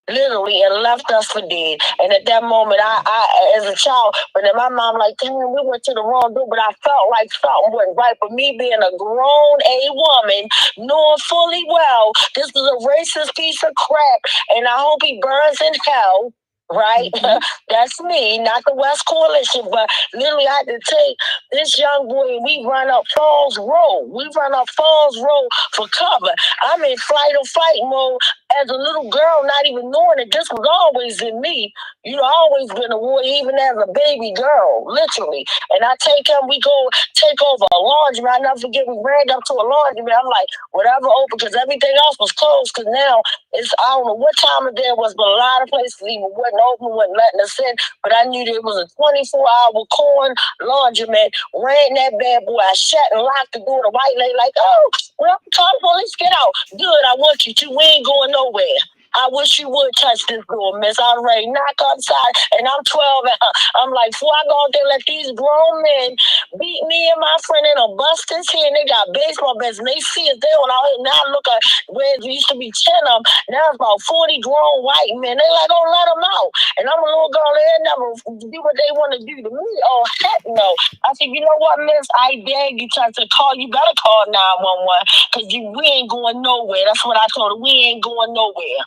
Literally, and left us for dead. And at that moment, I as a child, but then my mom like, damn, we went to the wrong door, but I felt like something wasn't right. But me being a grown woman, knowing fully well this is a racist piece of crap, and I hope he burns in hell. Right? Mm-hmm. That's me, not the West Coalition, but literally I had to take this young boy and we run up Falls Road. We run up Falls Road for cover. I'm in flight or fight mode as a little girl, not even knowing that this was always in me. Always been a warrior, even as a baby girl, literally. And I take him, we go take over a laundry. I never forget, we ran up to a laundry. I'm like, whatever open, because everything else was closed, because now it's, I don't know what time of day it was, but a lot of places even wasn't open, wasn't letting us in. But I knew there was a 24-hour corn laundromat. Ran that bad boy. I shut and locked the door. The white lady like, oh, well, call the police, get out. Good, I want you to. We ain't going nowhere. I wish you would touch this door, miss. I'm ready. Knock upside, and I'm 12, and I'm like, before I go out there, let these grown men beat me and my friend in a bust this here, and they got baseball bats, and they see us. They on out here. Now look at where it used to be 10 of them. Now it's about 40 grown white men. They like, oh, let them out. And I'm a little girl, they never do what they want to do to me. Oh, heck no. I said, you know what, miss? I beg you to call. You better call 911, because we ain't going nowhere. That's what I told her. We ain't going nowhere.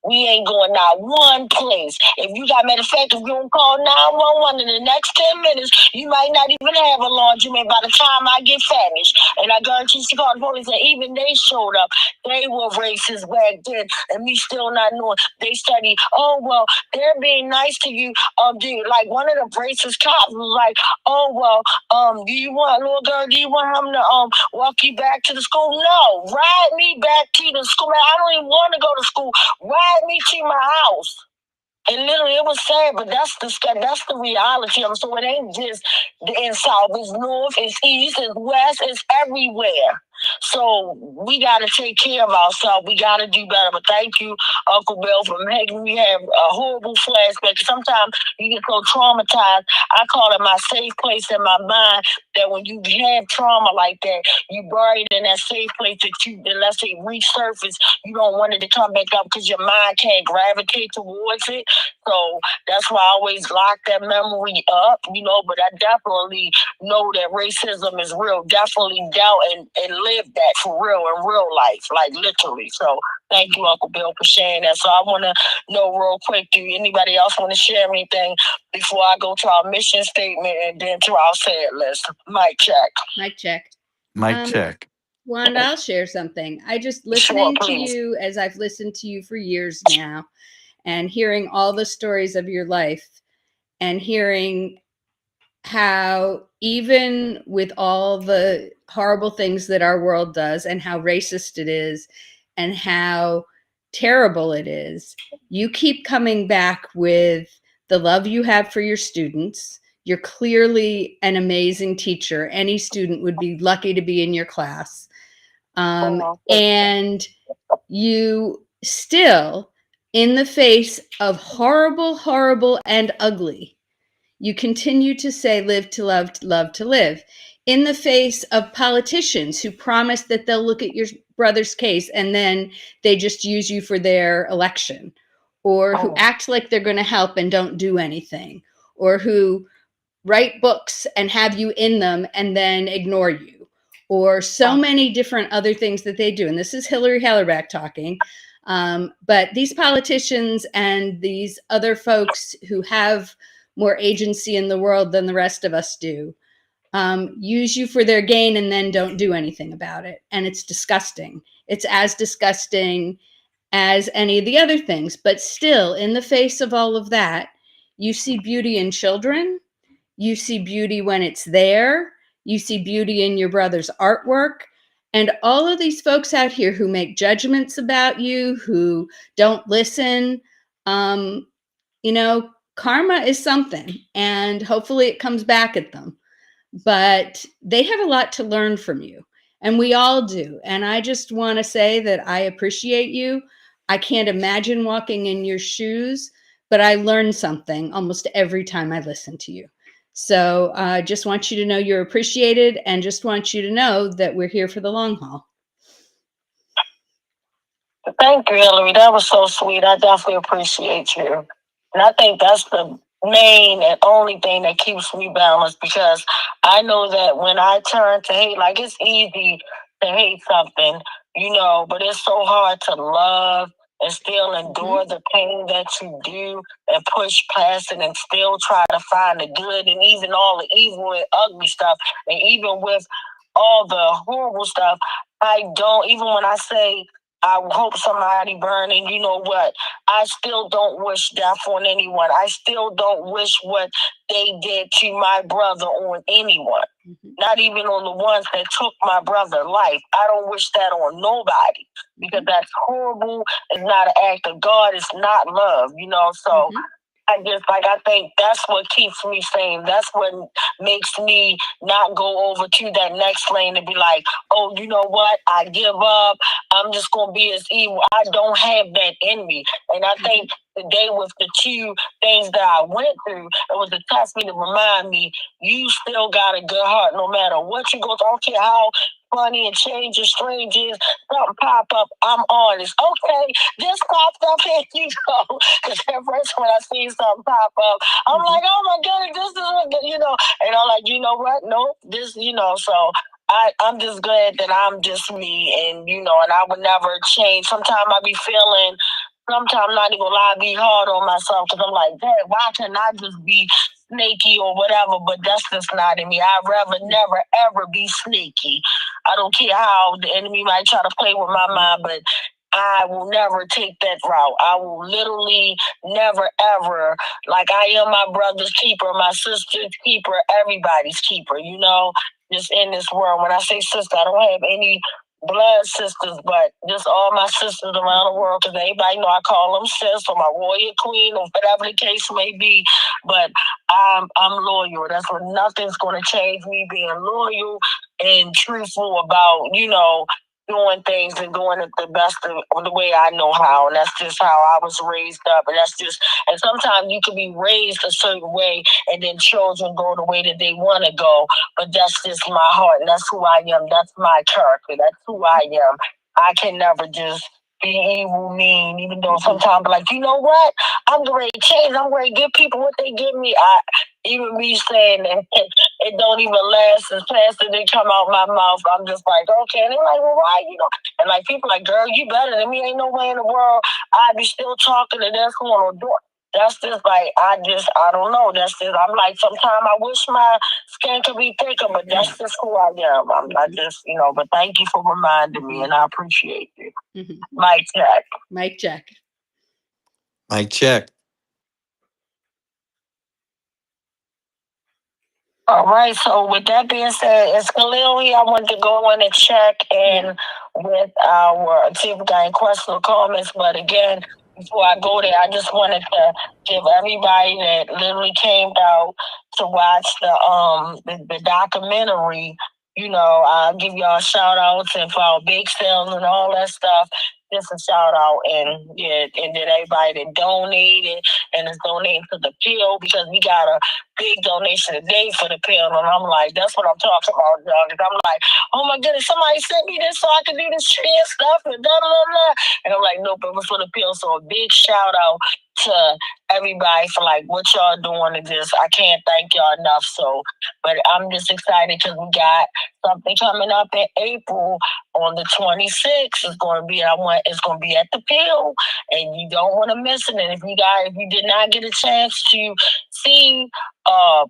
We ain't going not one place. If you got, matter of fact, if you don't call 911 in the next 10 minutes, you might not even have a laundromat by the time I get finished. And I guarantee you, called the police, and even they showed up. They were racist back then, and me still not knowing. They studied, oh, well, they're being nice to you. Like one of the racist cops was like, oh, well, do you want, little girl, do you want him to walk you back to the school? No, ride me back to the school. Man, I don't even want to go to school. Ride me to my house. And literally, it was sad, but that's the reality of it. So it ain't just in South, it's North, it's East, it's West, it's everywhere. So we got to take care of ourselves. We got to do better. But thank you, Uncle Bill, for making me have a horrible flashback. Sometimes you get so traumatized. I call it my safe place in my mind, that when you have trauma like that, you bury it in that safe place that you, unless it resurface, you don't want it to come back up because your mind can't gravitate towards it. So that's why I always lock that memory up, but I definitely know that racism is real. Definitely doubt and live that for real in real life, like literally. So thank you, Uncle Bill, for sharing that. So I want to know real quick, do anybody else want to share anything before I go to our mission statement and then to our sad list? Mic check. Mic check. Mic check. Wanda, I'll share something. I just listening to you as I've listened to you for years now, and hearing all the stories of your life, and hearing how even with all the horrible things that our world does and how racist it is and how terrible it is, you keep coming back with the love you have for your students. You're clearly an amazing teacher. Any student would be lucky to be in your class. And you still, in the face of horrible, horrible, and ugly, you continue to say, live to love, love to live. In the face of politicians who promise that they'll look at your brother's case and then they just use you for their election, or who act like they're going to help and don't do anything, or who write books and have you in them and then ignore you, or so many different other things that they do. And this is Hillary Hellerback talking. But these politicians and these other folks who have more agency in the world than the rest of us do, use you for their gain and then don't do anything about it. And it's disgusting. It's as disgusting as any of the other things. But still, in the face of all of that, you see beauty in children. You see beauty when it's there. You see beauty in your brother's artwork. And all of these folks out here who make judgments about you, who don't listen, karma is something, and hopefully it comes back at them. But they have a lot to learn from you, and we all do. And I just want to say that I appreciate you. I can't imagine walking in your shoes, but I learn something almost every time I listen to you. So I just want you to know you're appreciated, and just want you to know that we're here for the long haul. Thank you, Hillary. That was so sweet. I definitely appreciate you. And I think that's the main and only thing that keeps me balanced, because I know that when I turn to hate, like, it's easy to hate something, but it's so hard to love and still endure the pain that you do and push past it and still try to find the good, and even all the evil and ugly stuff, and even with all the horrible stuff, I don't, even when I say I hope somebody burn, and you know what? I still don't wish death on anyone. I still don't wish what they did to my brother on anyone. Not even on the ones that took my brother's life. I don't wish that on nobody, because that's horrible. It's not an act of God. It's not love, So I think that's what keeps me sane. That's what makes me not go over to that next lane and be like, oh, you know what? I give up. I'm just going to be as evil. I don't have that in me. And I think today, with the two things that I went through, it was a testament to remind me, you still got a good heart no matter what you go through. I don't care how funny and change and strange is, something pop up, I'm honest. Okay, this popped up, here you go. Because at first when I see something pop up, I'm like, oh my goodness, this is, and I'm like, you know what? No, this, so I'm just glad that I'm just me, and, and I would never change. Sometimes I be feeling, sometimes not even lie, be hard on myself, because I'm like, Dad, why can't I just be snaky or whatever? But that's just not in me. I'd rather never, ever be sneaky. I don't care how the enemy might try to play with my mind, but I will never take that route. I will literally never, ever, like, I am my brother's keeper, my sister's keeper, everybody's keeper, just in this world. When I say sister, I don't have any blood sisters, but just all my sisters around the world, because everybody know I call them sis, or my warrior queen, or whatever the case may be. But I'm loyal. That's what, nothing's going to change me being loyal and truthful about, doing things and doing it the best of the way I know how. And that's just how I was raised up. And sometimes you can be raised a certain way and then children go the way that they want to go. But that's just my heart. And that's who I am. That's my character. That's who I am. I can never just be evil, mean, even though sometimes I'm like, you know what? I'm going to change. I'm going to give people what they give me. Even me saying that it don't even last as fast as they come out my mouth. I'm just like, okay. And they're like, well, why? And like people like, girl, you better than me. Ain't no way in the world I'd be still talking to this one or doing. That's just like, I don't know. That's just, I'm like, sometimes I wish my skin could be thicker, but that's just who I am. I'm not just, but thank you for reminding me and I appreciate it. Mic check. Mic check. Mic check. All right, so with that being said, it's Khalil here. I want to go in and check in with see if we got any questions or comments. But again, before I go there, I just wanted to give everybody that literally came out to watch the documentary, I'll give y'all shout outs and for our bake sales and all that stuff. Just a shout out and then everybody that donated and is donating to the pill because we got a big donation today for the pill. And I'm like, that's what I'm talking about, y'all. Because I'm like, oh my goodness, somebody sent me this so I could do this tree and stuff and da da da da. And I'm like, nope, it was for the pill. So a big shout out to everybody for like what y'all doing and just I can't thank y'all enough. So, but I'm just excited because we got something coming up in April on the 26th. It's going to be at the pill, and you don't want to miss it. And if you did not get a chance to see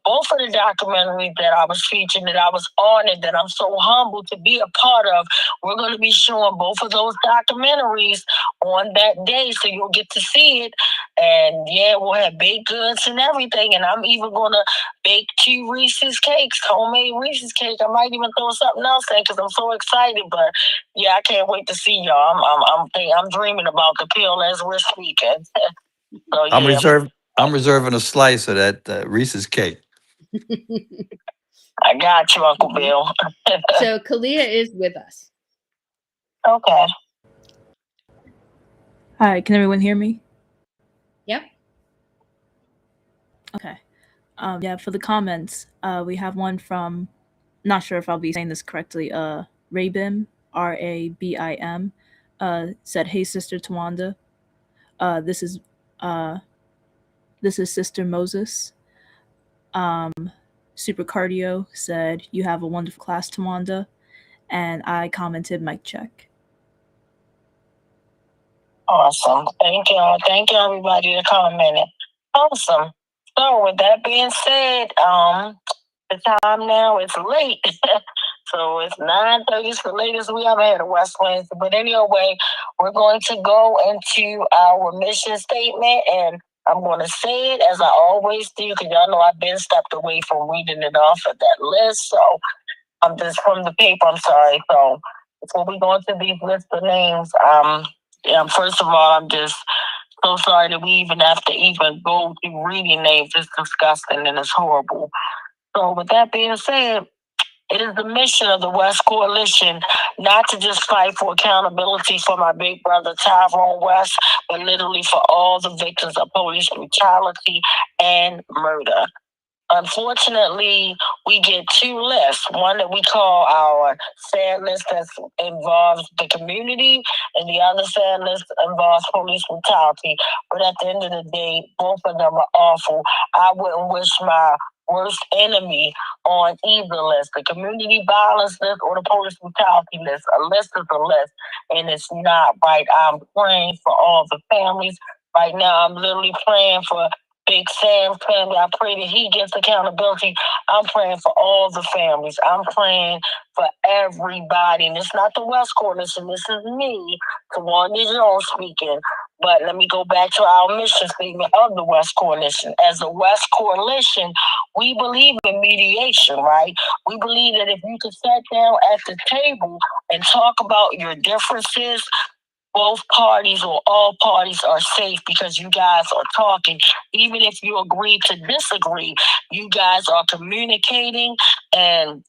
both of the documentaries that I was featuring, that I was honored, that I'm so humbled to be a part of, we're going to be showing both of those documentaries on that day, so you'll get to see it. And we'll have baked goods and everything. And I'm even going to bake 2 Reese's cakes, homemade Reese's cake. I might even throw something else in because I'm so excited. But I can't wait to see y'all. I'm dreaming about the pill as we're speaking. So, I'm reserving a slice of that Reese's cake. I got you, Uncle Bill. So Kalia is with us. Okay. Hi, can everyone hear me? Yep. Okay. For the comments, we have one from, not sure if I'll be saying this correctly, Rabim, Rabim, said, "Hey, Sister Tawanda, this is Sister Moses." Super Cardio said, "You have a wonderful class, Tawanda," and I commented, "Mic check." Awesome. Thank y'all. Thank you, everybody, that commented. Awesome. So, with that being said, the time now is late. So, it's 9:30. It's the latest we ever had a West Wednesday. But anyway, we're going to go into our mission statement, and I'm going to say it as I always do, because y'all know I've been stepped away from reading it off of that list. So, I'm just from the paper, I'm sorry. So, before we go into these list of names, first of all, I'm just so sorry that we even have to even go through reading names. It's disgusting and it's horrible. So with that being said, it is the mission of the West Coalition not to just fight for accountability for my big brother Tyrone West, but literally for all the victims of police brutality and murder. Unfortunately, we get 2 lists. One that we call our sad list that involves the community, and the other sad list involves police brutality. But at the end of the day, both of them are awful. I wouldn't wish my worst enemy on either list, the community violence list or the police brutality list. A list is a list, and it's not right. I'm praying for all the families. Right now, I'm literally praying for Big Sam's family. I pray that he gets accountability. I'm praying for all the families. I'm praying for everybody. And it's not the West Coalition. This is me, Tawanda Jones speaking. But let me go back to our mission statement of the West Coalition. As the West Coalition, we believe in mediation, right? We believe that if you can sit down at the table and talk about your differences, both parties or all parties are safe because you guys are talking. Even if you agree to disagree, you guys are communicating and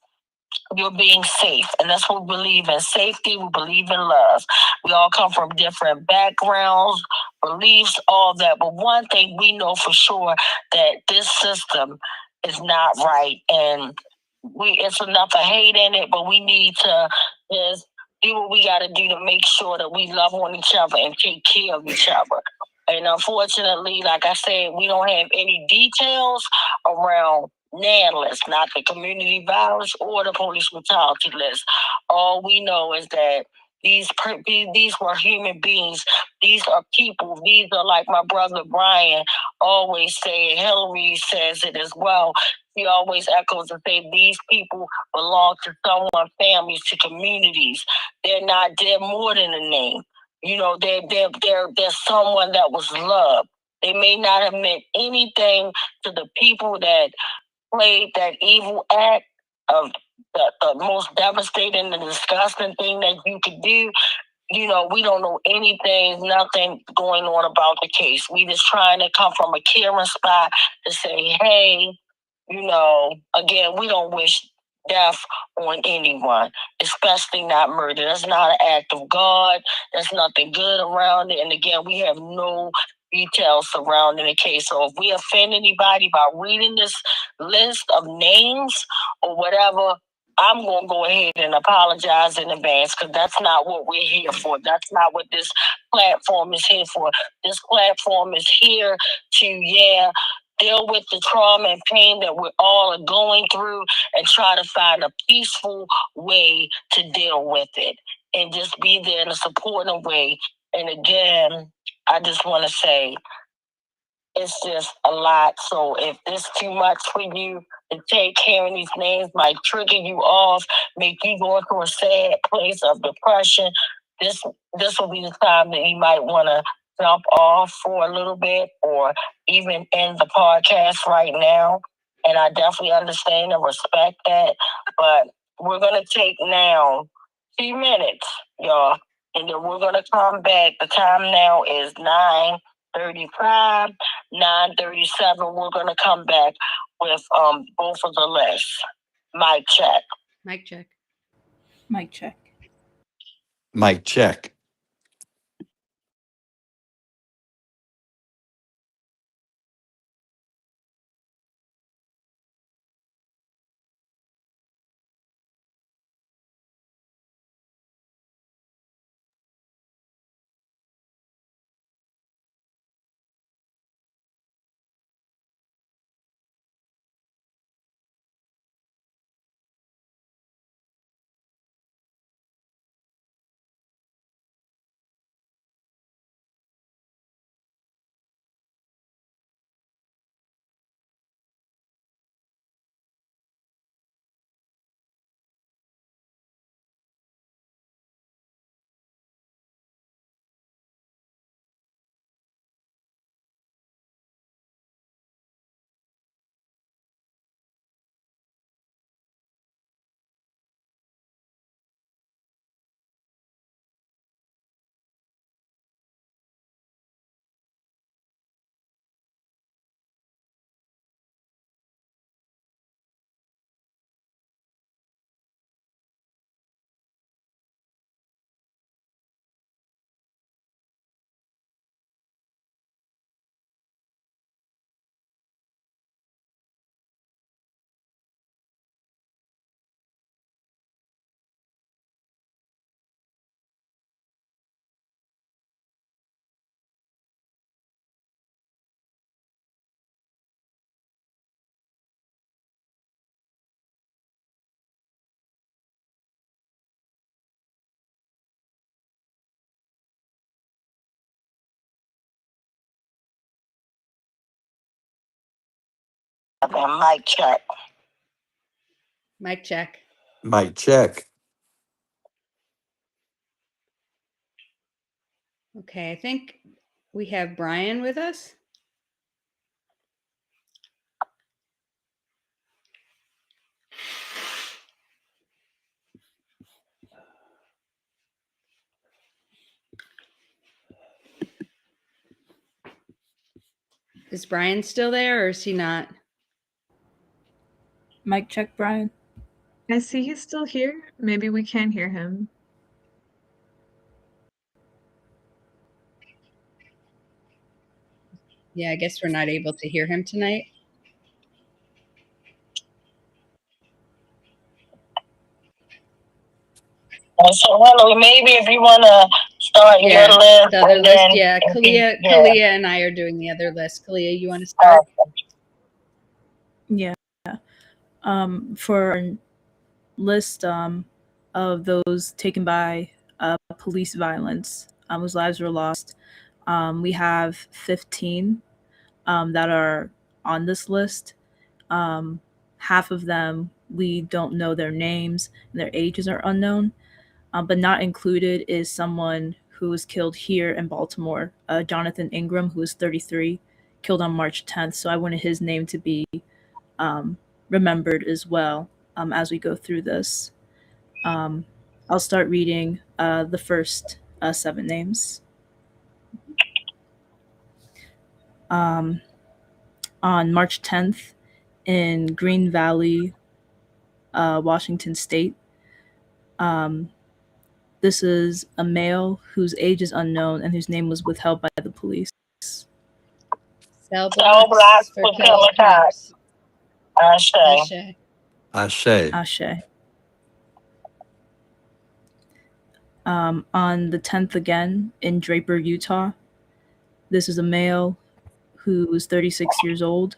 you're being safe. And that's what we believe in: safety. We believe in love. We all come from different backgrounds, beliefs, all that. But one thing we know for sure, that this system is not right. And it's enough of hate in it, but we need to just do what we got to do to make sure that we love on each other and take care of each other. And unfortunately, like I said, we don't have any details around NAN list, not the community violence or the police brutality list. All we know is that these were human beings. These are people. These are, like my brother Brian always say, Hillary says it as well. He always echoes and say these people belong to someone, families, to communities. They're more than a name. You know, they're someone that was loved. They may not have meant anything to the people that played that evil act of the most devastating and disgusting thing that you could do. You know, we don't know anything, nothing going on about the case. We just trying to come from a caring spot to say, hey, you know, again, we don't wish death on anyone, especially not murder. That's not an act of God. There's nothing good around it. And again, we have no details surrounding the case. So if we offend anybody by reading this list of names or whatever, I'm going to go ahead and apologize in advance, because that's not what we're here for. That's not what this platform is here for. This platform is here to, deal with the trauma and pain that we're all going through and try to find a peaceful way to deal with it and just be there in a supportive way. And again, I just want to say, it's just a lot. So if this too much for you to take, hearing these names might trigger you off, make you go into a sad place of depression, this will be the time that you might want to jump off for a little bit, or even end the podcast right now. And I definitely understand and respect that. But we're going to take now 2 minutes, y'all, and then we're going to come back. The time now is 9:35, 9:37. We're going to come back with both of the lists. Mic check. Mic check. Mic check. Mic check. Mic check. Mic check. Mic check. Okay, I think we have Brian with us. Is Brian still there, or is he not? Mic check, Brian. I see he's still here. Maybe we can hear him. Yeah, I guess we're not able to hear him tonight. So, hello, maybe if you want to start your list. The other list, yeah. Kalia and I are doing the other list. Kalia, you want to start? Yeah. For our list of those taken by police violence, whose lives were lost, we have 15 that are on this list. Half of them, we don't know their names, and their ages are unknown. But not included is someone who was killed here in Baltimore, Jonathan Ingram, who was 33, killed on March 10th. So I wanted his name to be remembered as well as we go through this. I'll start reading the first 7 names. On March 10th in Green Valley, Washington State, this is a male whose age is unknown and whose name was withheld by the police. Cell blocks for killer cops. Ashe. Ashe. On the 10th again in Draper, Utah, this is a male who was 36 years old,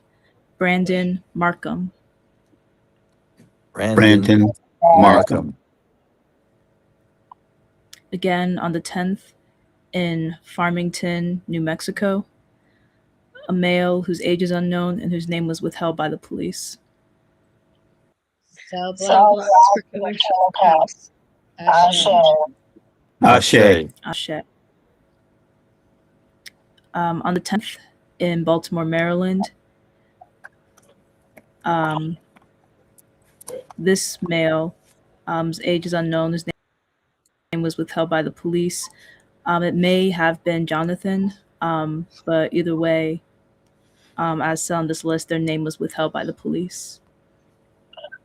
Brandon Markham. Brandon Markham. Again on the 10th in Farmington, New Mexico, a male whose age is unknown and whose name was withheld by the police. Cell blocks for killer cops. Ashe. Ashe. On the 10th in Baltimore, Maryland, this male, his age is unknown, his name was withheld by the police. It may have been Jonathan, but either way, as on this list, their name was withheld by the police.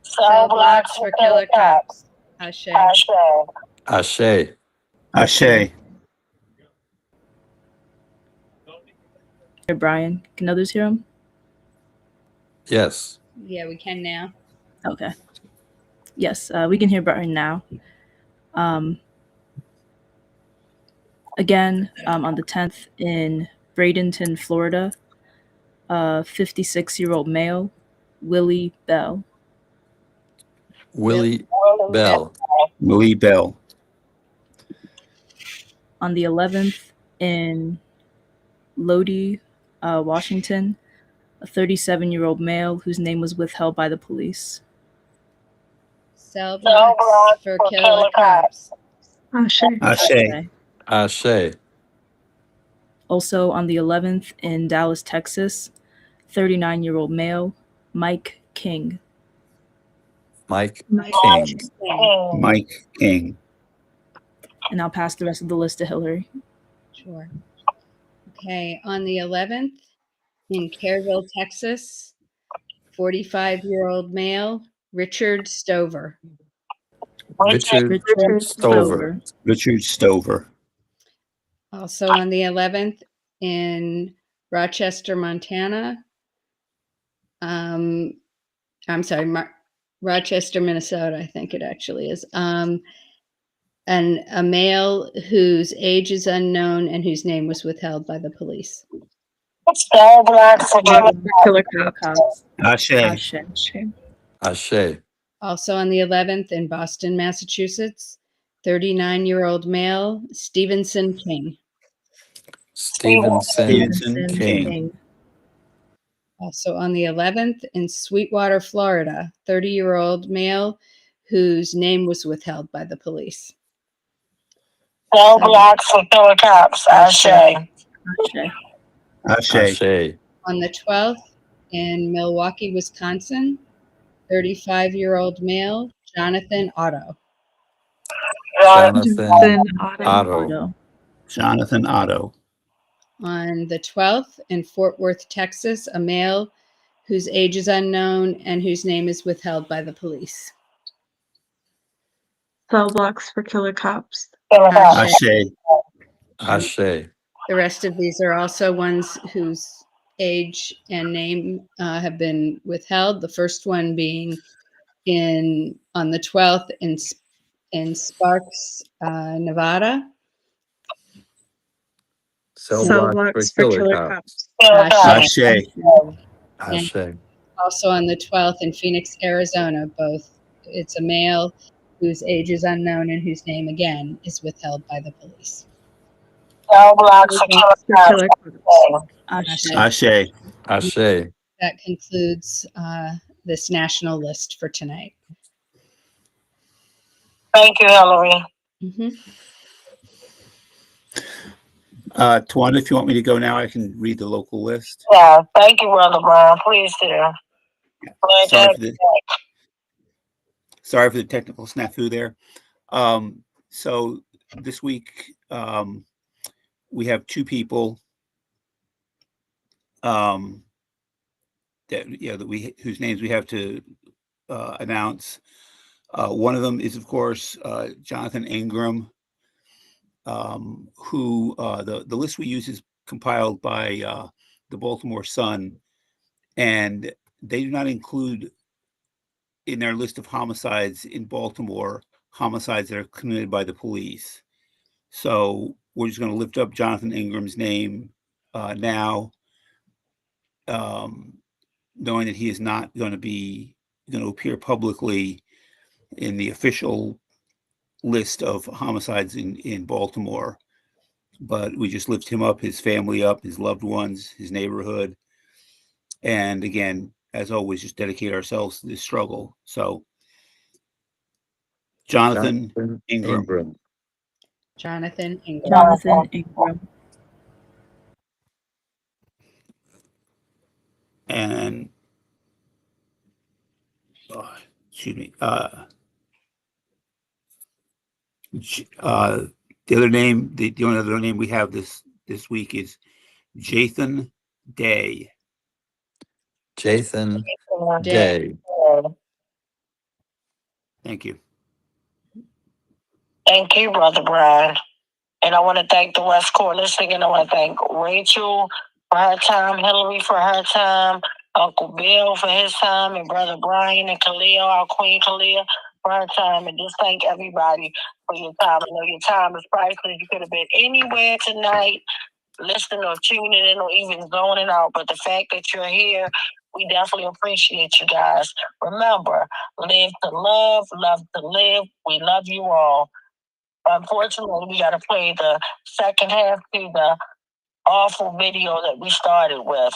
Cell blocks for killer cops. Ashe. Hey, Brian, can others hear him? Yes. Yeah, we can now. Okay. Yes, we can hear Brian now. Again, on the 10th in Bradenton, Florida, a 56-year-old male, Willie Bell. Willie Bell. On the 11th in Lodi, Washington, a 37-year-old male whose name was withheld by the police. Cell blocks for killer cops. Ashe. Also on the 11th in Dallas, Texas, 39-year-old male, Mike King. Mike King. And I'll pass the rest of the list to Hillary. Sure. Okay, on the 11th in Kerrville, Texas, 45-year-old male, Richard Stover. Richard Stover. Also on the 11th in Rochester, Montana. Rochester, Minnesota, I think it actually is. And a male whose age is unknown and whose name was withheld by the police. Cell blocks for Killer cops. Ashe. Also on the 11th in Boston, Massachusetts, 39-year-old male, Stevenson King. King. Also on the 11th in Sweetwater, Florida, 30-year-old male whose name was withheld by the police. Cell blocks for killer cops. Ashe. On the 12th in Milwaukee, Wisconsin, 35-year-old male, Jonathan Otto. Jonathan Otto. On the 12th in Fort Worth, Texas, a male whose age is unknown and whose name is withheld by the police. Cell blocks for killer cops. Ashe. Ashe. The rest of these are also ones whose age and name have been withheld. The first one being on the 12th in Sparks, Nevada. Cell blocks for killer cops. Ashe. Ashe. And also on the 12th in Phoenix, Arizona, both. It's a male whose age is unknown and whose name, again, is withheld by the police. Cell blocks for killer cops. Ashe. Ashe. That concludes this national list for tonight. Thank you, Hillary. Tawanda, if you want me to go now, I can read the local list. Yeah, thank you, Brother Brown. Please do. Sorry for the technical snafu there. So this week we have two people whose names we have to announce. One of them is, of course, Jonathan Ingram, who the list we use is compiled by the Baltimore Sun, and they do not include in their list of homicides in Baltimore homicides that are committed by the police. So we're just going to lift up Jonathan Ingram's name now, knowing that he is not going to appear publicly in the official list of homicides in Baltimore. But we just lift him up, his family up, his loved ones, his neighborhood. And again, as always, just dedicate ourselves to this struggle. So, Jonathan Ingram. Jonathan Ingram. Jonathan Ingram. And, excuse me, the other name, the only other name we have this week is Jathan Day. Jathan Day. Thank you. Thank you, Brother Brian. And I want to thank the West Court listening, and I want to thank Rachel for her time, Hillary for her time, Uncle Bill for his time, and Brother Brian and Khalil, our Queen Khalil, for her time. And just thank everybody for your time. I know your time is priceless. You could have been anywhere tonight, listening or tuning in or even zoning out. But the fact that you're here, we definitely appreciate you guys. Remember, live to love, love to live. We love you all. Unfortunately, we got to play the second half to the awful video that we started with.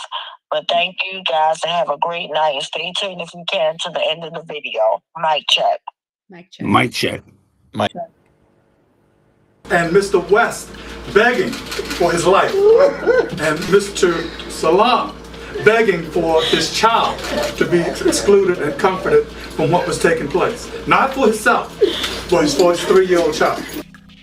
But thank you guys and have a great night. And stay tuned if you can to the end of the video. Mic check. Mic check. Mic check. Mic. And Mr. West begging for his life. And Mr. Salam begging for his child to be excluded and comforted from what was taking place. Not for himself, but for his 3-year-old child.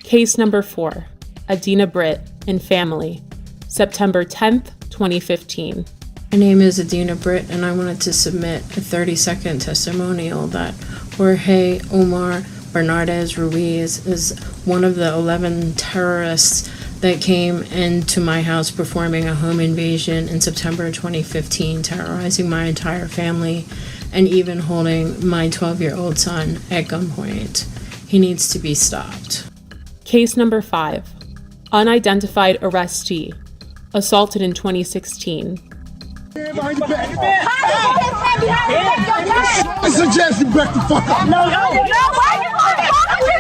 Case number 4, Adina Britt and family, September 10th, 2015. My name is Adina Britt, and I wanted to submit a 30-second testimonial that Jorge Omar Bernardez Ruiz is one of the 11 terrorists that came into my house performing a home invasion in September 2015, terrorizing my entire family and even holding my 12-year-old son at gunpoint. He needs to be stopped. Case number 5, unidentified arrestee, assaulted in 2016. I suggest you back the fuck up. No, why you want to talk to me?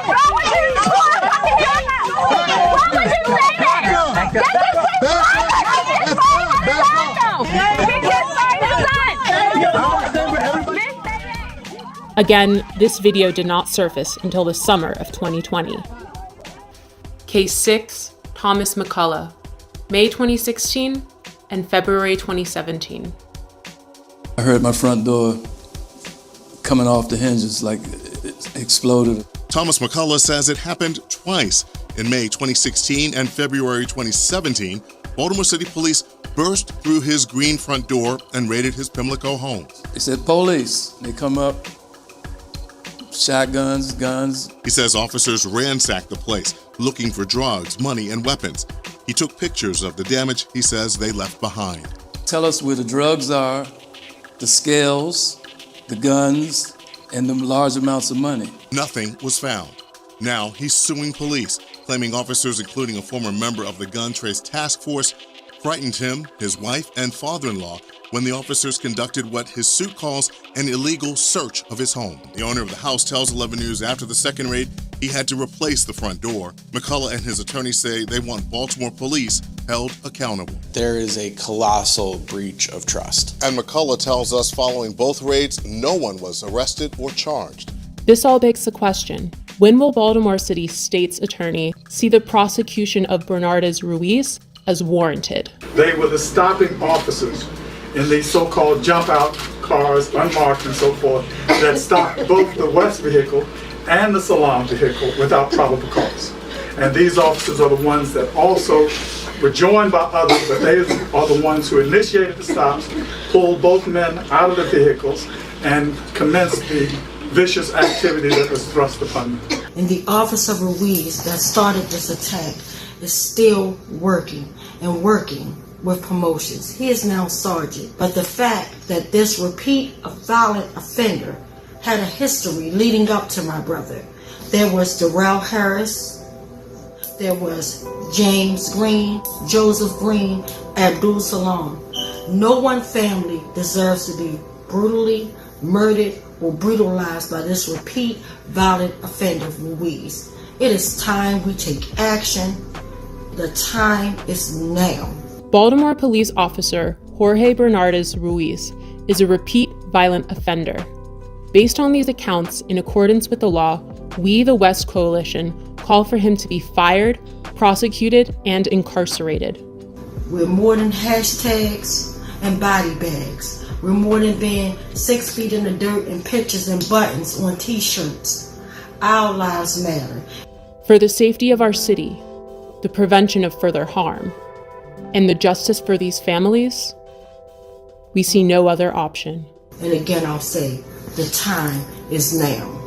Why would you say that? Again, this video did not surface until the summer of 2020. Case 6, Thomas McCullough, May 2016 and February 2017. I heard my front door coming off the hinges like it exploded. Thomas McCullough says it happened twice. In May 2016 and February 2017, Baltimore City Police burst through his green front door and raided his Pimlico home. They said, police. They come up, shotguns, guns. He says officers ransacked the place, looking for drugs, money, and weapons. He took pictures of the damage he says they left behind. Tell us where the drugs are, the scales, the guns, and the large amounts of money. Nothing was found. Now he's suing police, claiming officers, including a former member of the gun trace task force, frightened him, his wife, and father-in-law when the officers conducted what his suit calls an illegal search of his home. The owner of the house tells 11 News after the second raid, he had to replace the front door. McCullough and his attorney say they want Baltimore police held accountable. There is a colossal breach of trust. And McCullough tells us following both raids, no one was arrested or charged. This all begs the question, when will Baltimore City State's attorney see the prosecution of Bernardez Ruiz as warranted? They were the stopping officers in these so-called jump-out cars, unmarked and so forth, that stopped both the West vehicle and the Salam vehicle without probable cause. And these officers are the ones that also were joined by others, but they are the ones who initiated the stops, pulled both men out of the vehicles, and commenced the vicious activity that was thrust upon them. And the officer Ruiz that started this attack is still working and working with promotions. He is now sergeant. But the fact that this repeat violent offender had a history leading up to my brother. There was Darrell Harris, there was James Green, Joseph Green, Abdul Salam. No one family deserves to be brutally murdered or brutalized by this repeat violent offender Ruiz. It is time we take action. The time is now. Baltimore police officer Jorge Bernardez Ruiz is a repeat violent offender. Based on these accounts, in accordance with the law, we, the West Coalition, call for him to be fired, prosecuted, and incarcerated. We're more than hashtags and body bags. We're more than being 6 feet in the dirt and pictures and buttons on t-shirts. Our lives matter. For the safety of our city, the prevention of further harm, and the justice for these families, we see no other option. And again, I'll say, the time is now.